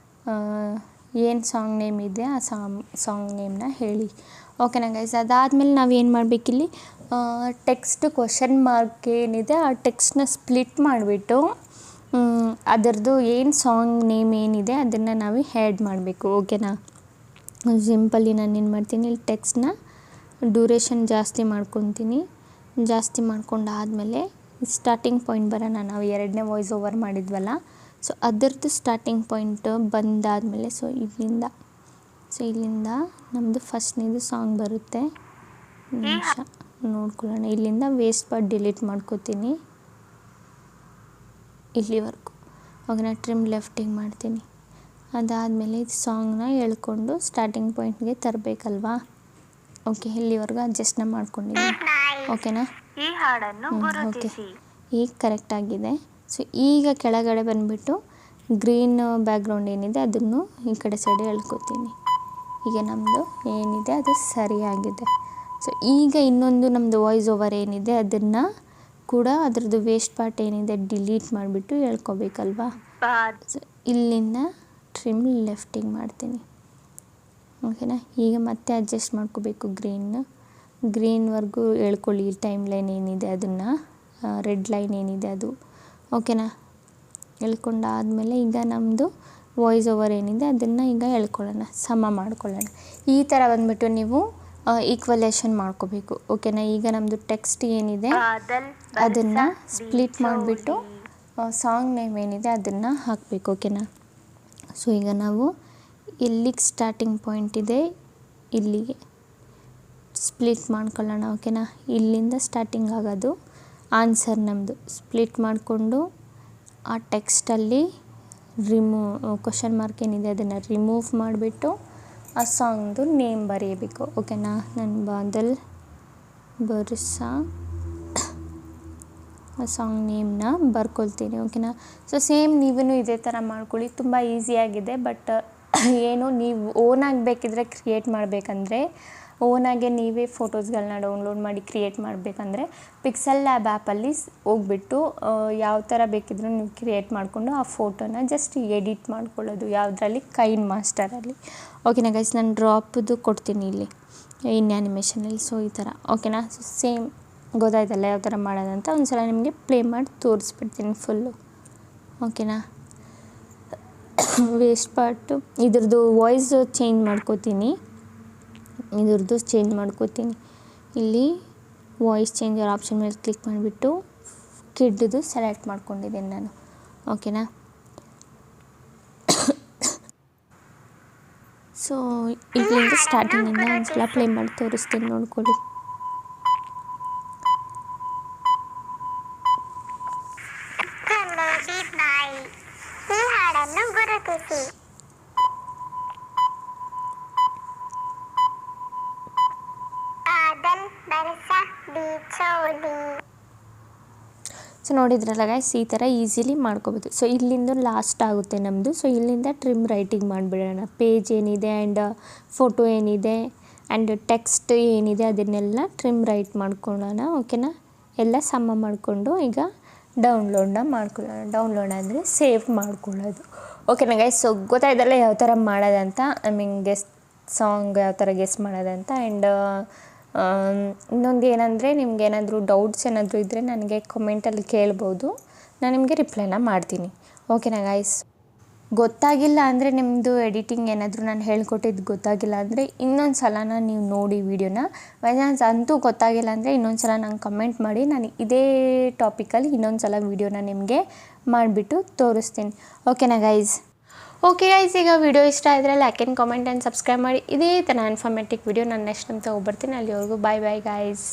ಏನು ಸಾಂಗ್ ನೇಮ್ ಇದೆ ಆ ಸಾಂಗ್ ನೇಮ್ನ ಹೇಳಿ. ಓಕೆನಾ ಗೈಸ್, ಅದಾದಮೇಲೆ ನಾವೇನು ಮಾಡಬೇಕಿಲ್ಲಿ ಟೆಕ್ಸ್ಟ್ ಕ್ವಶನ್ ಮಾರ್ಕ್ ಏನಿದೆ ಆ ಟೆಕ್ಸ್ಟ್ನ ಸ್ಪ್ಲಿಟ್ ಮಾಡಿಬಿಟ್ಟು ಅದರದ್ದು ಏನು ಸಾಂಗ್ ನೇಮ್ ಏನಿದೆ ಅದನ್ನು ನಾವು ಆ್ಯಡ್ ಮಾಡಬೇಕು. ಓಕೆನಾ, ಸಿಂಪಲಿ ನಾನು ಏನು ಮಾಡ್ತೀನಿ, ಇಲ್ಲಿ ಟೆಕ್ಸ್ಟ್ನ ಡ್ಯೂರೇಷನ್ ಜಾಸ್ತಿ ಮಾಡ್ಕೊತೀನಿ. ಜಾಸ್ತಿ ಮಾಡ್ಕೊಂಡಾದಮೇಲೆ ಸ್ಟಾರ್ಟಿಂಗ್ ಪಾಯಿಂಟ್ ಬರೋಣ. ನಾವು 2ನೇ ವಾಯ್ಸ್ ಓವರ್ ಮಾಡಿದ್ವಲ್ಲ, ಸೊ ಅದರದ್ದು ಸ್ಟಾರ್ಟಿಂಗ್ ಪಾಯಿಂಟ್ ಬಂದಾದಮೇಲೆ ಇಲ್ಲಿಂದ ನಮ್ಮದು ಫಸ್ಟ್ನೇದು ಸಾಂಗ್ ಬರುತ್ತೆ. ನಿಮಿಷ ನೋಡ್ಕೊಳ್ಳೋಣ. ಇಲ್ಲಿಂದ ವೇಸ್ಟ್ ಪಾರ್ಟ್ ಡಿಲೀಟ್ ಮಾಡ್ಕೋತೀನಿ ಇಲ್ಲಿವರೆಗೂ. ಓಕೆನಾ, ಟ್ರಿಮ್ ಲೆಫ್ಟಿಗೆ ಮಾಡ್ತೀನಿ. ಅದಾದಮೇಲೆ ಇದು ಸಾಂಗ್ನ ಎಳ್ಕೊಂಡು ಸ್ಟಾರ್ಟಿಂಗ್ ಪಾಯಿಂಟ್ಗೆ ತರಬೇಕಲ್ವಾ. ಓಕೆ, ಇಲ್ಲಿವರೆಗೂ ಅಡ್ಜಸ್ಟ್ನ ಮಾಡ್ಕೊಂಡಿದ್ದೀನಿ. ಓಕೆನಾ, ಓಕೆ, ಈಗ ಕರೆಕ್ಟಾಗಿದೆ. ಸೊ ಈಗ ಕೆಳಗಡೆ ಬಂದುಬಿಟ್ಟು ಗ್ರೀನ್ ಬ್ಯಾಕ್ಗ್ರೌಂಡ್ ಏನಿದೆ ಅದನ್ನು ಈ ಕಡೆ ಸೈಡ್ ಎಳ್ಕೊತೀನಿ. ಈಗ ನಮ್ಮದು ಏನಿದೆ ಅದು ಸರಿಯಾಗಿದೆ. ಸೊ ಈಗ ಇನ್ನೊಂದು ನಮ್ಮದು ವಾಯ್ಸ್ ಓವರ್ ಏನಿದೆ ಅದನ್ನು ಕೂಡ ಅದರದ್ದು ವೇಸ್ಟ್ ಪಾರ್ಟ್ ಏನಿದೆ ಡಿಲೀಟ್ ಮಾಡಿಬಿಟ್ಟು ಹೇಳ್ಕೊಬೇಕಲ್ವಾ. ಸೊ ಇಲ್ಲಿಂದ ಟ್ರಿಮ್ ಲೆಫ್ಟಿಗೆ ಮಾಡ್ತೀನಿ. ಓಕೆನಾ. ಈಗ ಮತ್ತೆ ಅಡ್ಜಸ್ಟ್ ಮಾಡ್ಕೋಬೇಕು ಗ್ರೀನ್ವರೆಗೂ ಹೇಳ್ಕೊಳ್ಳಿ. ಟೈಮ್ ಲೈನ್ ಏನಿದೆ ಅದನ್ನು, ರೆಡ್ ಲೈನ್ ಏನಿದೆ ಅದು. ಓಕೆನಾ. ಹೇಳ್ಕೊಂಡಾದಮೇಲೆ ಈಗ ನಮ್ಮದು ವಾಯ್ಸ್ ಓವರ್ ಏನಿದೆ ಅದನ್ನು ಈಗ ಹೇಳ್ಕೊಳ್ಳೋಣ, ಸಮ ಮಾಡ್ಕೊಳ್ಳೋಣ. ಈ ಥರ ಬಂದುಬಿಟ್ಟು ನೀವು ಈಕ್ವಲೇಷನ್ ಮಾಡ್ಕೋಬೇಕು. ಓಕೆನಾ. ಈಗ ನಮ್ಮದು ಟೆಕ್ಸ್ಟ್ ಏನಿದೆ ಅದನ್ನು ಸ್ಪ್ಲಿಟ್ ಮಾಡಿಬಿಟ್ಟು ಸಾಂಗ್ ನೇಮ್ ಏನಿದೆ ಅದನ್ನು ಹಾಕಬೇಕು. ಓಕೆನಾ. ಸೊ ಈಗ ನಾವು ಎಲ್ಲಿಗೆ ಸ್ಟಾರ್ಟಿಂಗ್ ಪಾಯಿಂಟ್ ಇದೆ ಇಲ್ಲಿಗೆ ಸ್ಪ್ಲಿಟ್ ಮಾಡ್ಕೊಳ್ಳೋಣ. ಓಕೆನಾ. ಇಲ್ಲಿಂದ ಸ್ಟಾರ್ಟಿಂಗ್ ಆಗೋದು ಆನ್ಸರ್ ನಮ್ಮದು. ಸ್ಪ್ಲಿಟ್ ಮಾಡಿಕೊಂಡು ಆ ಟೆಕ್ಸ್ಟಲ್ಲಿ ಕ್ವಶನ್ ಮಾರ್ಕ್ ಏನಿದೆ ಅದನ್ನು ರಿಮೂವ್ ಮಾಡಿಬಿಟ್ಟು ಆ ಸಾಂಗ್ದು ನೇಮ್ ಬರೆಯಬೇಕು. ಓಕೆನಾ. ನಾನು ಬಾದಲ್ ಬರ್ಸಾ ಆ ಸಾಂಗ್ ನೇಮ್ನ ಬರ್ಕೊಳ್ತೀನಿ. ಓಕೆನಾ. ಸೊ ಸೇಮ್ ನೀವೂ ಇದೇ ಥರ ಮಾಡ್ಕೊಳ್ಳಿ. ತುಂಬ ಈಸಿಯಾಗಿದೆ. ಬಟ್ ಏನು ನೀವು ಓನಾಗಿ ಬೇಕಿದ್ರೆ ಕ್ರಿಯೇಟ್ ಮಾಡಬೇಕಂದ್ರೆ, ಓನಾಗೆ ನೀವೇ ಫೋಟೋಸ್ಗಳನ್ನ ಡೌನ್ಲೋಡ್ ಮಾಡಿ ಕ್ರಿಯೇಟ್ ಮಾಡಬೇಕಂದ್ರೆ ಪಿಕ್ಸೆಲ್ ಲ್ಯಾಬ್ ಆ್ಯಪಲ್ಲಿ ಹೋಗ್ಬಿಟ್ಟು ಯಾವ ಥರ ಬೇಕಿದ್ರೂ ನೀವು ಕ್ರಿಯೇಟ್ ಮಾಡಿಕೊಂಡು ಆ ಫೋಟೋನ ಜಸ್ಟ್ ಎಡಿಟ್ ಮಾಡ್ಕೊಳ್ಳೋದು. ಯಾವುದರಲ್ಲಿ? ಕೈನ್ ಮಾಸ್ಟರಲ್ಲಿ. ಓಕೆನಾ ಗೈಸ್. ನಾನು ಡ್ರಾಪ್ದು ಕೊಡ್ತೀನಿ ಇಲ್ಲಿ ಇನ್ ಆ್ಯನಿಮೇಷನಲ್ಲಿ. ಸೊ ಈ ಥರ. ಓಕೆನಾ. ಸೊ ಸೇಮ್ ಗೊತ್ತಾಯ್ತಲ್ಲ ಯಾವ ಥರ ಮಾಡೋದಂತ. ಒಂದು ಸಲ ನಿಮಗೆ ಪ್ಲೇ ಮಾಡಿ ತೋರಿಸ್ಬಿಡ್ತೀನಿ ಫುಲ್ಲು. ಓಕೆನಾ. ವೇಸ್ಟ್ ಪಾರ್ಟು ಇದ್ರದ್ದು ವಾಯ್ಸ್ ಚೇಂಜ್ ಮಾಡ್ಕೋತೀನಿ. ಇಲ್ಲಿ ವಾಯ್ಸ್ ಚೇಂಜರ್ ಆಪ್ಷನ್ ಮೇಲೆ ಕ್ಲಿಕ್ ಮಾಡಿಬಿಟ್ಟು ಕಿಡ್ದು ಸೆಲೆಕ್ಟ್ ಮಾಡ್ಕೊಂಡಿದ್ದೀನಿ ನಾನು. ಓಕೆನಾ. ಸೊ ಇಲ್ಲಿಂದ ಸ್ಟಾರ್ಟಿಂಗಿಂದ ಒಂದ್ಸಲ ಪ್ಲೇ ಮಾಡಿ ತೋರಿಸ್ತೀನಿ, ನೋಡ್ಕೊಳ್ಳಿ. ಈ ಹಾಡನ್ನು ಗುರುತಿಸಿ. ಬಾದಲ್ ಬರ್ಸ ಬಿಚೋಲಿ. ಸೊ ನೋಡಿದ್ರಲ್ಲ ಗೈಸ್, ಈ ಥರ ಈಸಿಲಿ ಮಾಡ್ಕೋಬೋದು. ಸೊ ಇಲ್ಲಿಂದ ಲಾಸ್ಟ್ ಆಗುತ್ತೆ ನಮ್ಮದು. ಸೊ ಇಲ್ಲಿಂದ ಟ್ರಿಮ್ ರೈಟಿಂಗ್ ಮಾಡಿಬಿಡೋಣ. ಪೇಜ್ ಏನಿದೆ ಆ್ಯಂಡ್ ಫೋಟೋ ಏನಿದೆ ಆ್ಯಂಡ್ ಟೆಕ್ಸ್ಟ್ ಏನಿದೆ ಅದನ್ನೆಲ್ಲ ಟ್ರಿಮ್ ರೈಟ್ ಮಾಡ್ಕೊಳ್ಳೋಣ. ಓಕೆನಾ. ಎಲ್ಲ ಸಮ ಮಾಡಿಕೊಂಡು ಈಗ ಡೌನ್ಲೋಡ್ನ ಮಾಡ್ಕೊಳ್ಳೋಣ. ಡೌನ್ಲೋಡ್ ಅಂದರೆ ಸೇವ್ ಮಾಡ್ಕೊಳ್ಳೋದು. ಓಕೆನಾ ಗೈಸ್. ಸೊ ಗೊತ್ತಾಯ್ತಲ್ಲ ಯಾವ ಥರ ಮಾಡೋದಂತ. ಐ ಮೀನ್ ಸಾಂಗ್ ಯಾವ ಥರ ಗೆಸ್ ಮಾಡೋದಂತ. ಆ್ಯಂಡ್ ಇನ್ನೊಂದು ಏನಂದರೆ, ನಿಮ್ಗೆ ಏನಾದರೂ ಡೌಟ್ಸ್ ಏನಾದರೂ ಇದ್ದರೆ ನನಗೆ ಕಮೆಂಟಲ್ಲಿ ಕೇಳ್ಬೋದು. ನಾನು ನಿಮಗೆ ರಿಪ್ಲೈನ ಮಾಡ್ತೀನಿ. ಓಕೆನಾ ಗೈಸ್. ಗೊತ್ತಾಗಿಲ್ಲ ಅಂದರೆ ನಿಮ್ಮದು ಎಡಿಟಿಂಗ್ ಏನಾದರೂ ನಾನು ಹೇಳ್ಕೊಟ್ಟಿದ್ದು ಗೊತ್ತಾಗಿಲ್ಲ ಅಂದರೆ ಇನ್ನೊಂದು ಸಲನ ನೀವು ನೋಡಿ ವೀಡಿಯೋನ. ಬೈ ಚಾನ್ಸ್ ಅಂತೂ ಗೊತ್ತಾಗಿಲ್ಲ ಅಂದರೆ ಇನ್ನೊಂದು ಸಲ ನಂಗೆ ಕಮೆಂಟ್ ಮಾಡಿ, ನಾನು ಇದೇ ಟಾಪಿಕಲ್ಲಿ ಇನ್ನೊಂದು ಸಲ ವೀಡಿಯೋನ ನಿಮಗೆ ಮಾಡಿಬಿಟ್ಟು ತೋರಿಸ್ತೀನಿ. ಓಕೆನಾ ಗೈಸ್. ಓಕೆ ಗೈಸ್, ಈಗ ವಿಡಿಯೋ ಇಷ್ಟ ಆದರೆ like and comment and subscribe ಮಾಡಿ. ಇದೇ ಥರ ಇನ್ಫಾರ್ಮೇಟಿವ್ ವಿಡಿಯೋ ನಾನು ನೆಕ್ಸ್ಟ್ ಟೈಮ್ ತೊಗೊಬರ್ತೀನಿ. ಅಲ್ಲಿವರೆಗೂ ಬಾಯ್ ಬಾಯ್ ಗೈಸ್.